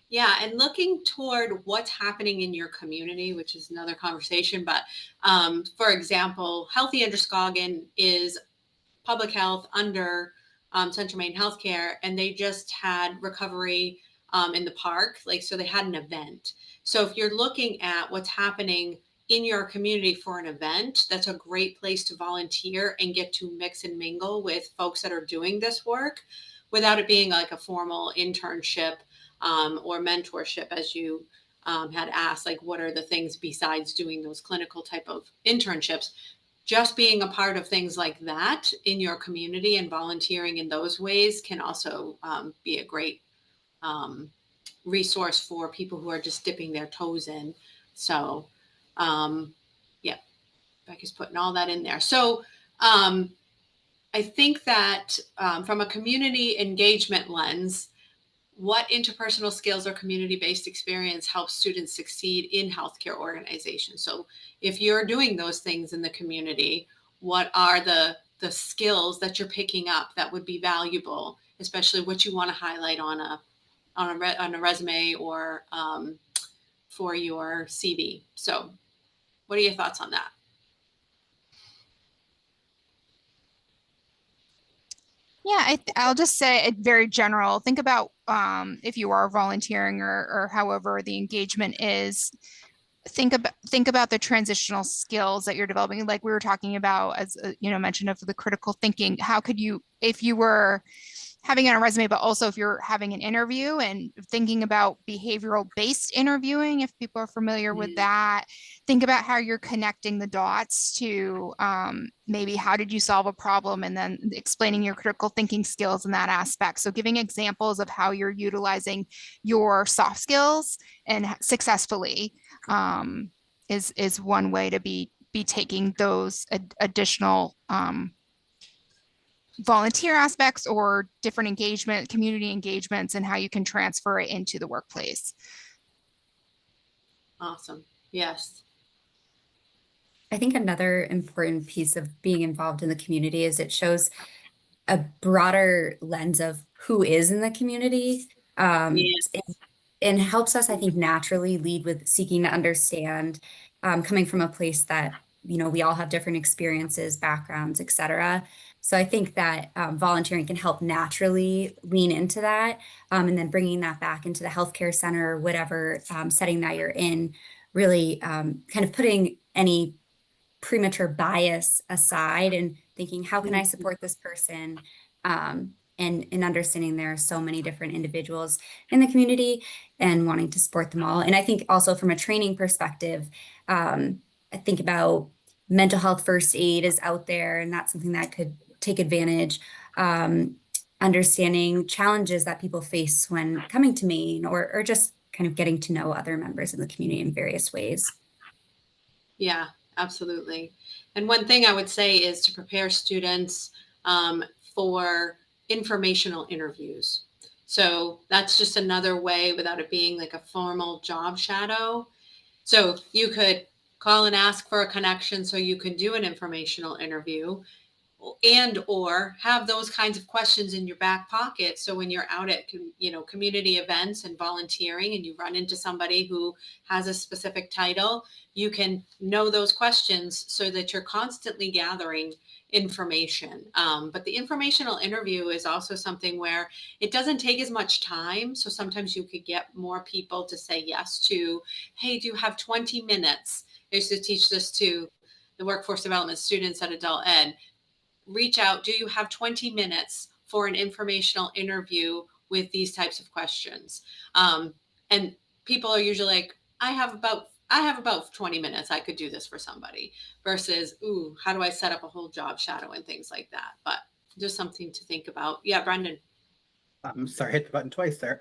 Yeah, and looking toward what's happening in your community, which is another conversation. But for example, Healthy Androscoggin is public health under Central Maine Healthcare, and they just had recovery in the park. So they had an event. So if you're looking at what's happening in your community for an event, that's a great place to volunteer and get to mix and mingle with folks that are doing this work without it being like a formal internship or mentorship, as you had asked, like what are the things besides doing those clinical type of internships. Just being a part of things like that in your community and volunteering in those ways can also be a great resource for people who are just dipping their toes in. So yeah, Becca's putting all that in there. So I think that from a community engagement lens, what interpersonal skills or community-based experience helps students succeed in healthcare organizations? So if you're doing those things in the community, what are the skills that you're picking up that would be valuable, especially what you want to highlight on a resume or for your CV? So what are your thoughts on that? Yeah, I'll just say it very general. Think about if you are volunteering or however the engagement is. Think about the transitional skills that you're developing. Like we were talking about, as mentioned of the critical thinking. How could you, if you were having it on a resume, but also if you're having an interview and thinking about behavioral based interviewing, if people are familiar with that, think about how you're connecting the dots to maybe how did you solve a problem and then explaining your critical thinking skills in that aspect. So giving examples of how you're utilizing your soft skills and successfully is one way to be taking those additional volunteer aspects or different engagement, community engagements, and how you can transfer it into the workplace. Awesome. Yes. I think another important piece of being involved in the community is it shows a broader lens of who is in the community. Yes. And helps us, I think, naturally lead with seeking to understand, coming from a place that, we all have different experiences, backgrounds, et cetera. So I think that volunteering can help naturally lean into that, and then bringing that back into the healthcare center or whatever setting that you're in, really kind of putting any premature bias aside and thinking, how can I support this person? And understanding there are so many different individuals in the community and wanting to support them all. And I think also from a training perspective, I think about mental health first aid is out there, and that's something that could take advantage. Understanding challenges that people face when coming to Maine, or just kind of getting to know other members in the community in various ways. Yeah, absolutely. And one thing I would say is to prepare students for informational interviews. So that's just another way without it being like a formal job shadow. So you could call and ask for a connection so you could do an informational interview, and or have those kinds of questions in your back pocket. So when you're out at community events and volunteering and you run into somebody who has a specific title, you can know those questions so that you're constantly gathering information. But the informational interview is also something where it doesn't take as much time. So sometimes you could get more people to say yes to, hey, do you have 20 minutes? I used to teach this to the workforce development students at adult ed. Reach out. Do you have 20 minutes for an informational interview with these types of questions? And people are usually like, I have about 20 minutes. I could do this for somebody, versus, ooh, how do I set up a whole job shadow and things like that? But just something to think about. Yeah, Brendan. I'm sorry, I hit the button twice there.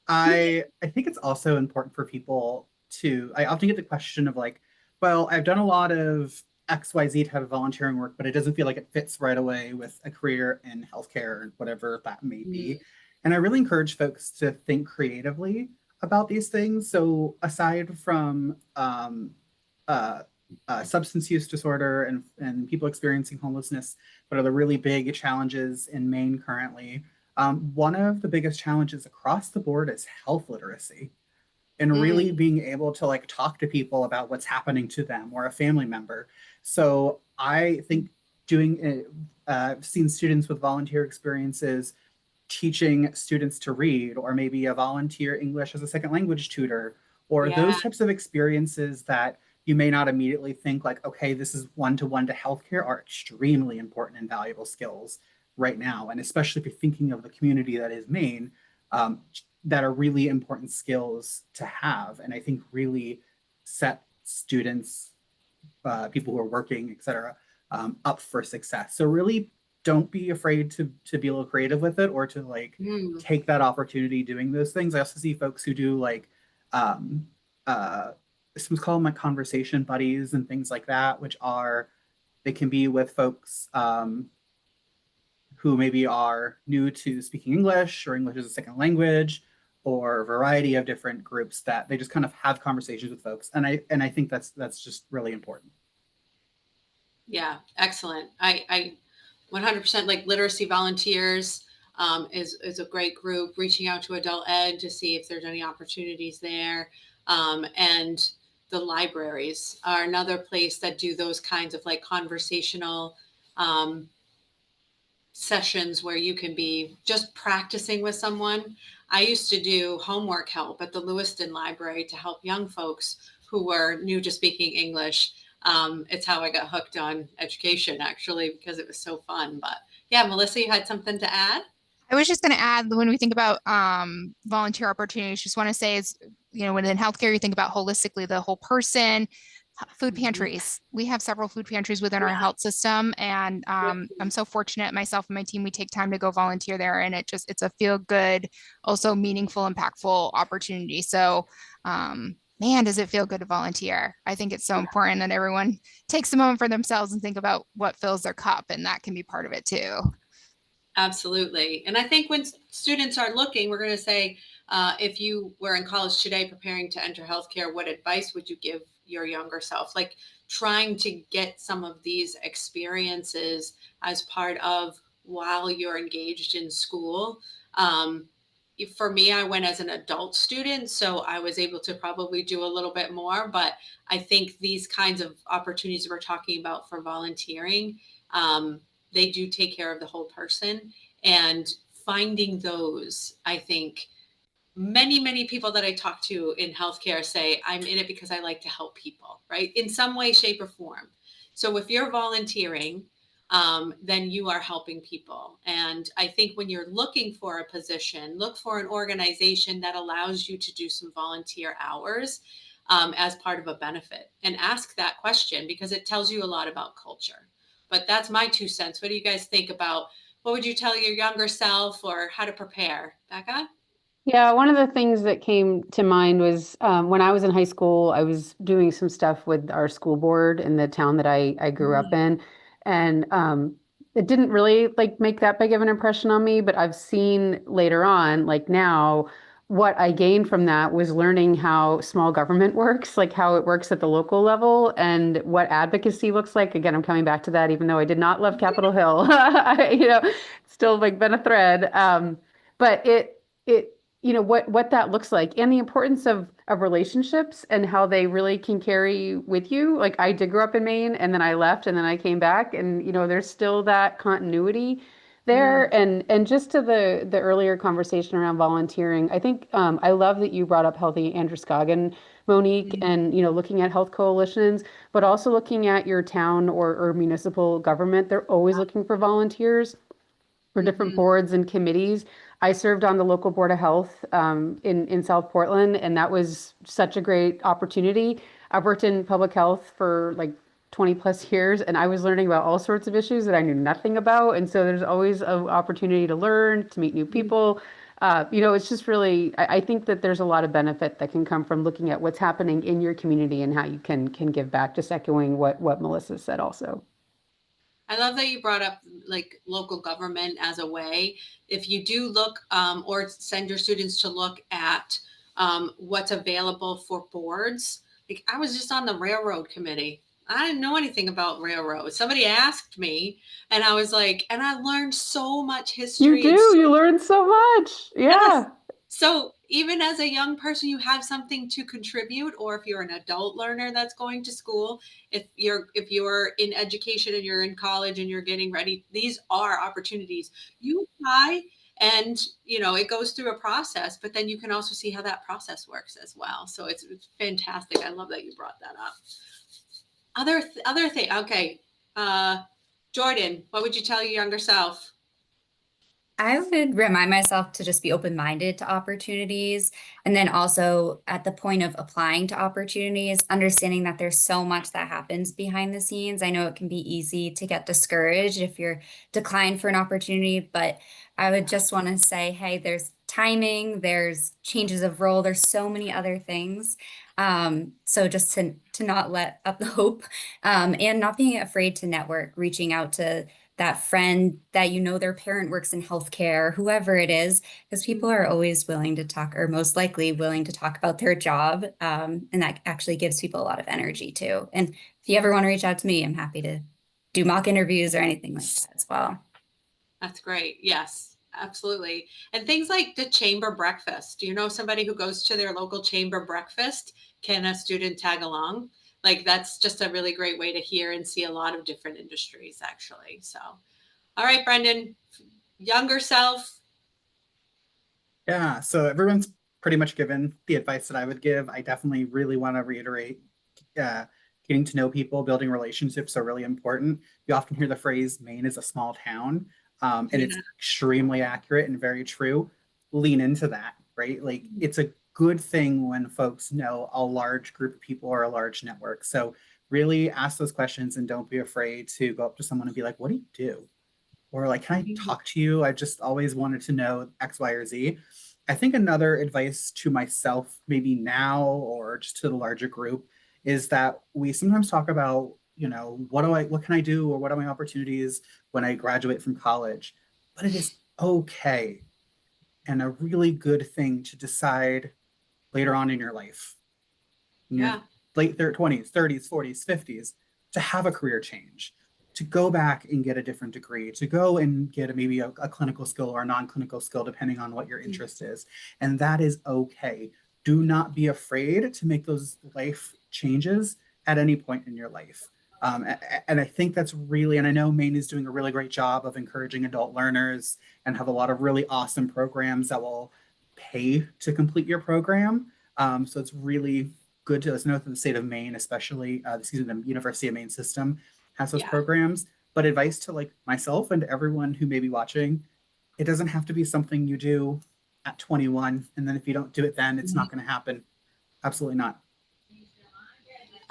I think it's also important for people to, I often get the question of like, well, I've done a lot of XYZ type of volunteering work, but it doesn't feel like it fits right away with a career in healthcare, whatever that may be. And I really encourage folks to think creatively about these things. So aside from substance use disorder and people experiencing homelessness, what are the really big challenges in Maine currently? One of the biggest challenges across the board is health literacy, and really being able to like talk to people about what's happening to them or a family member. So I think I've seen students with volunteer experiences teaching students to read, or maybe a volunteer English as a second language tutor, or those types of experiences that you may not immediately think like, okay, this is one-to-one to healthcare, are extremely important and valuable skills right now. And especially if you're thinking of the community that is Maine, that are really important skills to have. And I think really set students, people who are working, et cetera, up for success. So really don't be afraid to be a little creative with it, or to like take that opportunity doing those things. I also see folks who do like, some call them like conversation buddies and things like that, which are, they can be with folks who maybe are new to speaking English or English as a second language, or a variety of different groups, that they just kind of have conversations with folks. And I think that's just really important. Yeah, excellent. I 100% like literacy volunteers is a great group, reaching out to adult ed to see if there's any opportunities there. And the libraries are another place that do those kinds of like conversational sessions where you can be just practicing with someone. I used to do homework help at the Lewiston Library to help young folks who were new to speaking English. It's how I got hooked on education, actually, because it was so fun. But yeah, Melissa, you had something to add? I was just going to add, when we think about volunteer opportunities, just want to say is, within healthcare, you think about holistically the whole person. Food pantries. We have several food pantries within our health system, and I'm so fortunate, myself and my team, we take time to go volunteer there, and it's a feel good, also meaningful, impactful opportunity. So, man, does it feel good to volunteer? I think it's so important that everyone takes a moment for themselves and think about what fills their cup, and that can be part of it too. Absolutely. And I think when students are looking, we're going to say, if you were in college today preparing to enter healthcare, what advice would you give your younger self? Like trying to get some of these experiences as part of while you're engaged in school. For me, I went as an adult student, so I was able to probably do a little bit more. But I think these kinds of opportunities we're talking about for volunteering, they do take care of the whole person, and finding those, I think many people that I talk to in healthcare say, I'm in it because I like to help people, right? In some way, shape, or form. So if you're volunteering, then you are helping people. And I think when you're looking for a position, look for an organization that allows you to do some volunteer hours as part of a benefit, and ask that question, because it tells you a lot about culture. But that's my 2 cents. What do you guys think about, what would you tell your younger self, or how to prepare? Becca? Yeah, one of the things that came to mind was when I was in high school, I was doing some stuff with our school board in the town that I grew up in. And it didn't really like make that big of an impression on me, but I've seen later on, like now, what I gained from that was learning how small government works, like how it works at the local level and what advocacy looks like. Again, I'm coming back to that, even though I did not love Capitol Hill, still like been a thread. But it what that looks like, and the importance of relationships and how they really can carry with you. Like I did grow up in Maine, and then I left, and then I came back, and there's still that continuity there. And just to the earlier conversation around volunteering, I think I love that you brought up Healthy Androscoggin, Monique, and looking at health coalitions, but also looking at your town or municipal government. They're always looking for volunteers for different boards and committees. I served on the local board of health in South Portland, and that was such a great opportunity. I've worked in public health for like 20 plus years, and I was learning about all sorts of issues that I knew nothing about. And so there's always an opportunity to learn, to meet new people. It's just really, I think that there's a lot of benefit that can come from looking at what's happening in your community and how you can give back, just echoing what Melissa said also. I love that you brought up like local government as a way. If you do look or send your students to look at what's available for boards, like I was just on the railroad committee. I didn't know anything about railroads. Somebody asked me, and I was like, and I learned so much history. You learn so much. Yeah. Yes. So even as a young person, you have something to contribute, or if you're an adult learner that's going to school, if you're in education and you're in college and you're getting ready, these are opportunities. You apply, and it goes through a process, but then you can also see how that process works as well. So it's fantastic. I love that you brought that up. Other thing. Okay. Jordan, what would you tell your younger self? I would remind myself to just be open-minded to opportunities. And then also at the point of applying to opportunities, understanding that there's so much that happens behind the scenes. I know it can be easy to get discouraged if you're declined for an opportunity, but I would just want to say, hey, there's timing, there's changes of role, there's so many other things. So just to not let up the hope, and not being afraid to network, reaching out to that friend that you know their parent works in healthcare, whoever it is, because people are always willing to talk, or most likely willing to talk about their job. And that actually gives people a lot of energy too. And if you ever want to reach out to me, I'm happy to do mock interviews or anything like that as well. That's great. Yes, absolutely. And things like the chamber breakfast. Do you know somebody who goes to their local chamber breakfast? Can a student tag along? Like that's just a really great way to hear and see a lot of different industries actually. So, all right, Brendan, younger self. Yeah, so everyone's pretty much given the advice that I would give. I definitely really want to reiterate uh, getting to know people, building relationships are really important. You often hear the phrase Maine is a small town, and it's Yeah. extremely accurate and very true. Lean into that, right? Like it's a good thing when folks know a large group of people or a large network. So really ask those questions and don't be afraid to go up to someone and be like, what do you do? Or like, can I talk to you? I just always wanted to know X, Y, or Z. I think another advice to myself, maybe now or just to the larger group, is that we sometimes talk about, what can I do, or what are my opportunities when I graduate from college? But it is okay and a really good thing to decide later on in your life, in your Yeah. late 20s, 30s, 40s, 50s, to have a career change, to go back and get a different degree, to go and get maybe a clinical skill or a non-clinical skill, depending on what your interest is. And that is okay. Do not be afraid to make those life changes at any point in your life. And I think that's really, and I know Maine is doing a really great job of encouraging adult learners and have a lot of really awesome programs that will pay to complete your program. So it's really good to us know that the state of Maine, especially the University of Maine system, has those Yeah. programs. But advice to like myself and everyone who may be watching, it doesn't have to be something you do at 21, and then if you don't do it then, it's not going to happen. Absolutely not.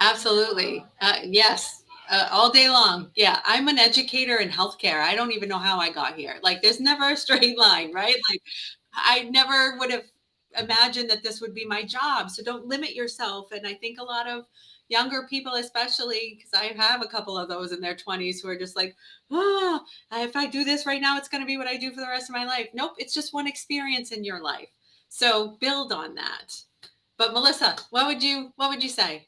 Absolutely. Yes. All day long. Yeah. I'm an educator in healthcare. I don't even know how I got here. Like there's never a straight line, right? Like I never would have imagined that this would be my job. So don't limit yourself. And I think a lot of younger people, especially because I have a couple of those in their 20s who are just like, oh, if I do this right now, it's going to be what I do for the rest of my life. Nope. It's just one experience in your life. So build on that. But Melissa, what would you say?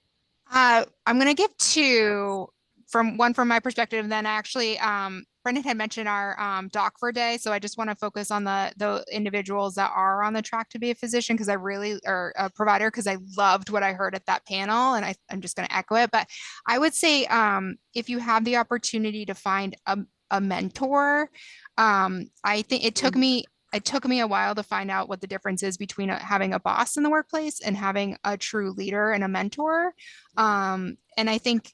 I'm going to give two from my perspective. And then actually, Brendan had mentioned our doc for day. So I just want to focus on the individuals that are on the track to be a physician because or a provider, because I loved what I heard at that panel and I'm just going to echo it. But I would say if you have the opportunity to find a mentor, I think it took me a while to find out what the difference is between having a boss in the workplace and having a true leader and a mentor. And I think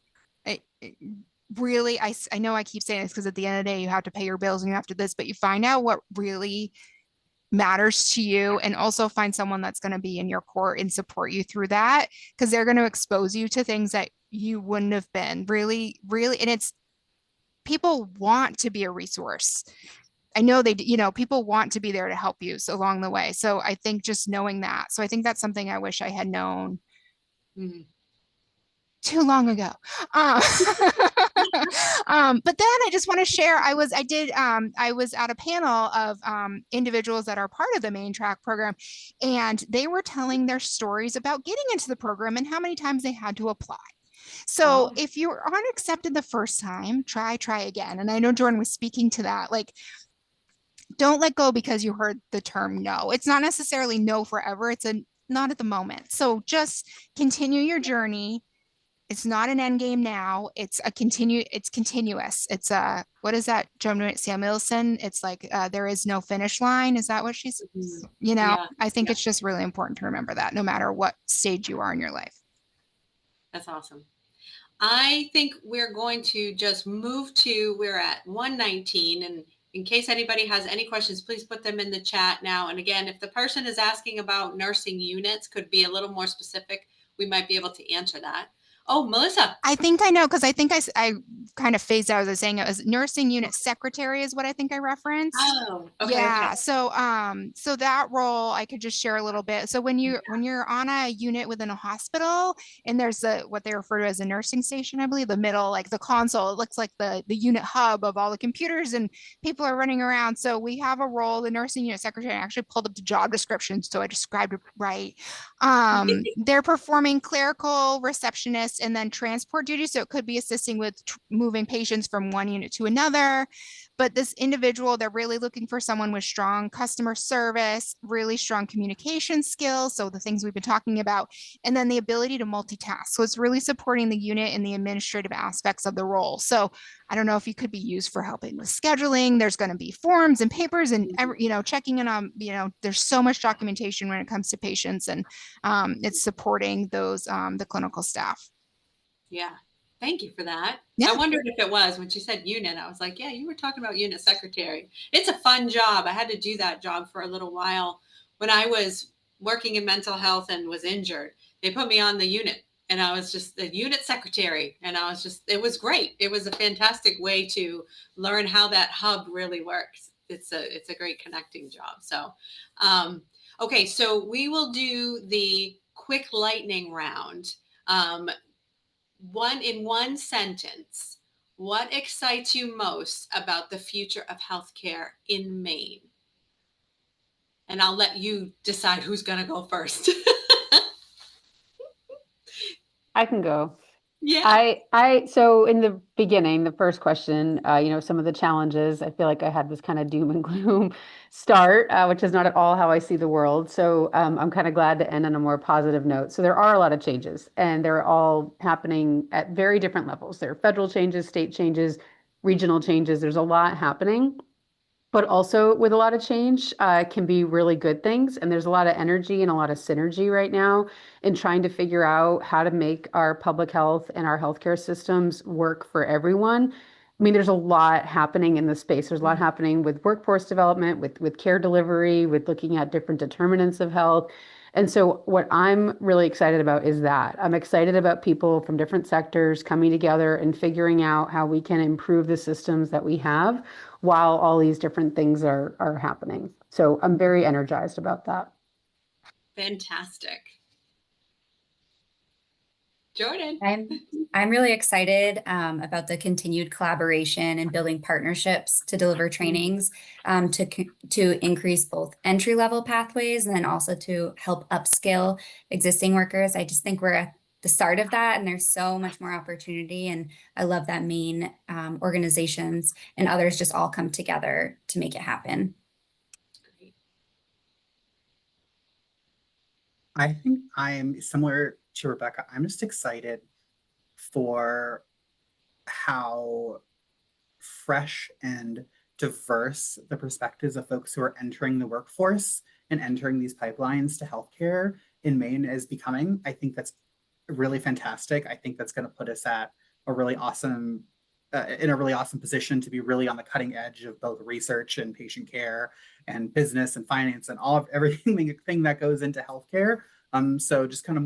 really, I know I keep saying this because at the end of the day, you have to pay your bills and you have to this, but you find out what really matters to you and also find someone that's going to be in your court and support you through that because they're going to expose you to things that you wouldn't have been really, really. And it's people want to be a resource. I know people want to be there to help you along the way. So I think just knowing that. So I think that's something I wish I had known too long ago. But then I just want to share, I was at a panel of individuals that are part of the Maine Track program, and they were telling their stories about getting into the program and how many times they had to apply. So if you aren't accepted the first time, try again. And I know Jordan was speaking to that, like, don't let go because you heard the term no. It's not necessarily no forever. It's a not at the moment. So just continue your journey. It's not an end game now. It's continuous. It's what is that, Joan Samuelson? It's like there is no finish line. Is that what she's, Yeah. I think it's just really important to remember that no matter what stage you are in your life. That's awesome. I think we're going to just we're at 119. And in case anybody has any questions, please put them in the chat now. And again, if the person is asking about nursing units, could be a little more specific, we might be able to answer that. Oh, Melissa. I think I know because I think I kind of phased out as I was saying it was nursing unit secretary is what I think I referenced. Oh, okay, okay. Yeah, so that role I could just share a little bit. So when you're on a unit within a hospital and there's what they refer to as a nursing station, I believe, the middle, like the console, it looks like the unit hub of all the computers and people are running around. So we have a role, the nursing unit secretary. I actually pulled up the job description, so I described it right. They're performing clerical, receptionist, and then transport duties. So it could be assisting with moving patients from one unit to another. But this individual, they're really looking for someone with strong customer service, really strong communication skills. So the things we've been talking about, and then the ability to multitask. So it's really supporting the unit in the administrative aspects of the role. So I don't know if you could be used for helping with scheduling. There's going to be forms and papers and checking in on, there's so much documentation when it comes to patients, and it's supporting those the clinical staff. Yeah. Thank you for that. Yeah. I wondered if it was when she said unit. I was like, yeah, you were talking about unit secretary. It's a fun job. I had to do that job for a little while when I was working in mental health and was injured. They put me on the unit and I was just the unit secretary. And it was great. It was a fantastic way to learn how that hub really works. It's a great connecting job. So, okay. So we will do the quick lightning round. In one sentence, what excites you most about the future of healthcare in Maine? And I'll let you decide who's going to go first. I can go. Yeah. So in the beginning, the first question, some of the challenges, I feel like I had this kind of doom and gloom start, which is not at all how I see the world. So I'm kind of glad to end on a more positive note. So there are a lot of changes, and they're all happening at very different levels. There are federal changes, state changes, regional changes. There's a lot happening. But also with a lot of change can be really good things. And there's a lot of energy and a lot of synergy right now in trying to figure out how to make our public health and our healthcare systems work for everyone. I mean, there's a lot happening in this space. There's a lot happening with workforce development, with care delivery, with looking at different determinants of health. And so what I'm really excited about is that I'm excited about people from different sectors coming together and figuring out how we can improve the systems that we have while all these different things are happening. So I'm very energized about that. Fantastic. Jordan. I'm really excited about the continued collaboration and building partnerships to deliver trainings to increase both entry-level pathways and then also to help upskill existing workers. I just think we're at the start of that, and there's so much more opportunity. And I love that Maine organizations and others just all come together to make it happen. Great. I think I'm similar to Rebecca. I'm just excited for how fresh and diverse the perspectives of folks who are entering the workforce and entering these pipelines to healthcare in Maine is becoming. I think that's really fantastic. I think that's going to put us at a really awesome in a really awesome position to be really on the cutting edge of both research and patient care and business and finance and all of everything that goes into healthcare. So just kind of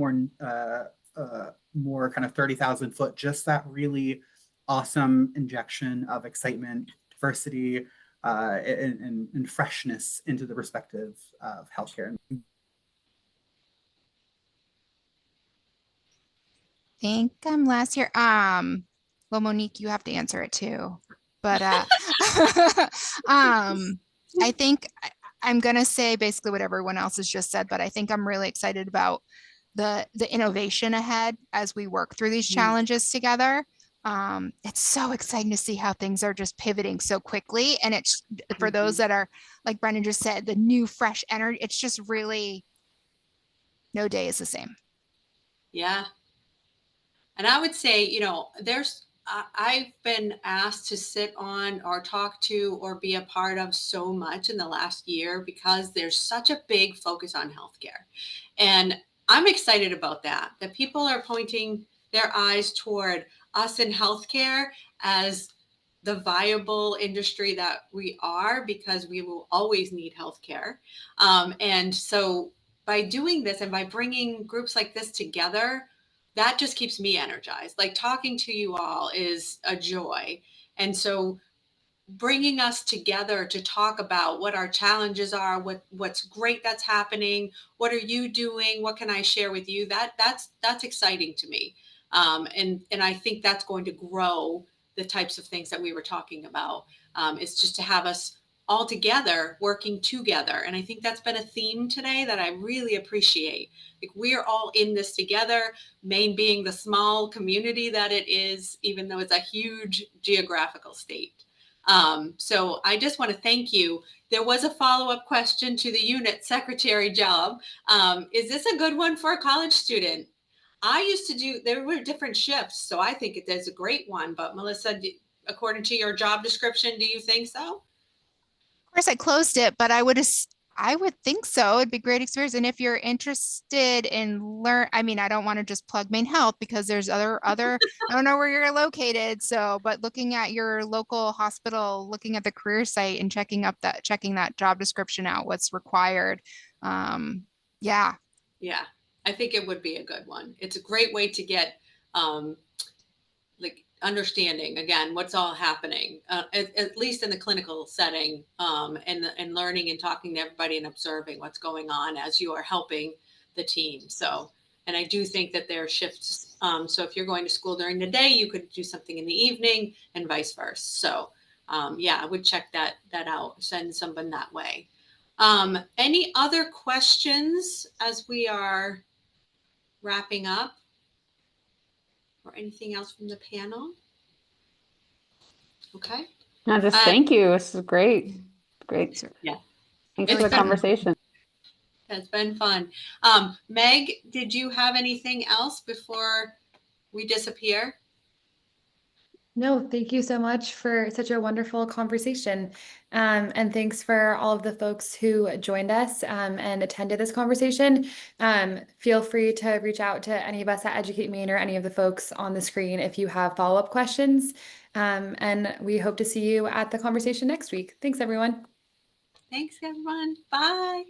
more kind of 30,000 foot, just that really awesome injection of excitement, diversity, and freshness into the perspective of healthcare. I think I'm last here. Well, Monique, you have to answer it too. But I think I'm gonna say basically what everyone else has just said, but I think I'm really excited about the innovation ahead as we work through these challenges together. It's so exciting to see how things are just pivoting so quickly. And it's for those that are, like Brendan just said, the new fresh energy, it's just really no day is the same. Yeah. And I would say, I've been asked to sit on or talk to or be a part of so much in the last year because there's such a big focus on healthcare. And I'm excited about that people are pointing their eyes toward us in healthcare as the viable industry that we are, because we will always need healthcare. And so by doing this and by bringing groups like this together, that just keeps me energized. Like talking to you all is a joy. And so bringing us together to talk about what our challenges are, what's great that's happening, what are you doing, what can I share with you, that's exciting to me. And I think that's going to grow the types of things that we were talking about. It's just to have us all together working together, and I think that's been a theme today that I really appreciate. Like, we're all in this together, Maine being the small community that it is, even though it's a huge geographical state. So I just want to thank you. There was a follow-up question to the unit secretary job. Is this a good one for a college student? I used to do, there were different shifts, so I think it is a great one. But Melissa, according to your job description, do you think so? Of course, I closed it, but I would think so. It'd be a great experience. And if you're interested in I mean, I don't want to just plug Maine Health because there's other, I don't know where you're located. So, but looking at your local hospital, looking at the career site and checking that job description out, what's required. Yeah. Yeah, I think it would be a good one. It's a great way to get, like, understanding again what's all happening, at least in the clinical setting, and learning and talking to everybody and observing what's going on as you are helping the team. So, and I do think that there are shifts. So if you're going to school during the day, you could do something in the evening and vice versa. So yeah, I would check that out, send someone that way. Any other questions as we are wrapping up? Or anything else from the panel? Okay. No, just thank you. This is great. Great. Yeah. Thanks It's for the been- conversation. It's been fun. Meg, did you have anything else before we disappear? No, thank you so much for such a wonderful conversation. And thanks for all of the folks who joined us and attended this conversation. Feel free to reach out to any of us at Educate Maine or any of the folks on the screen if you have follow-up questions. And we hope to see you at the conversation next week. Thanks, everyone. Thanks, everyone. Bye.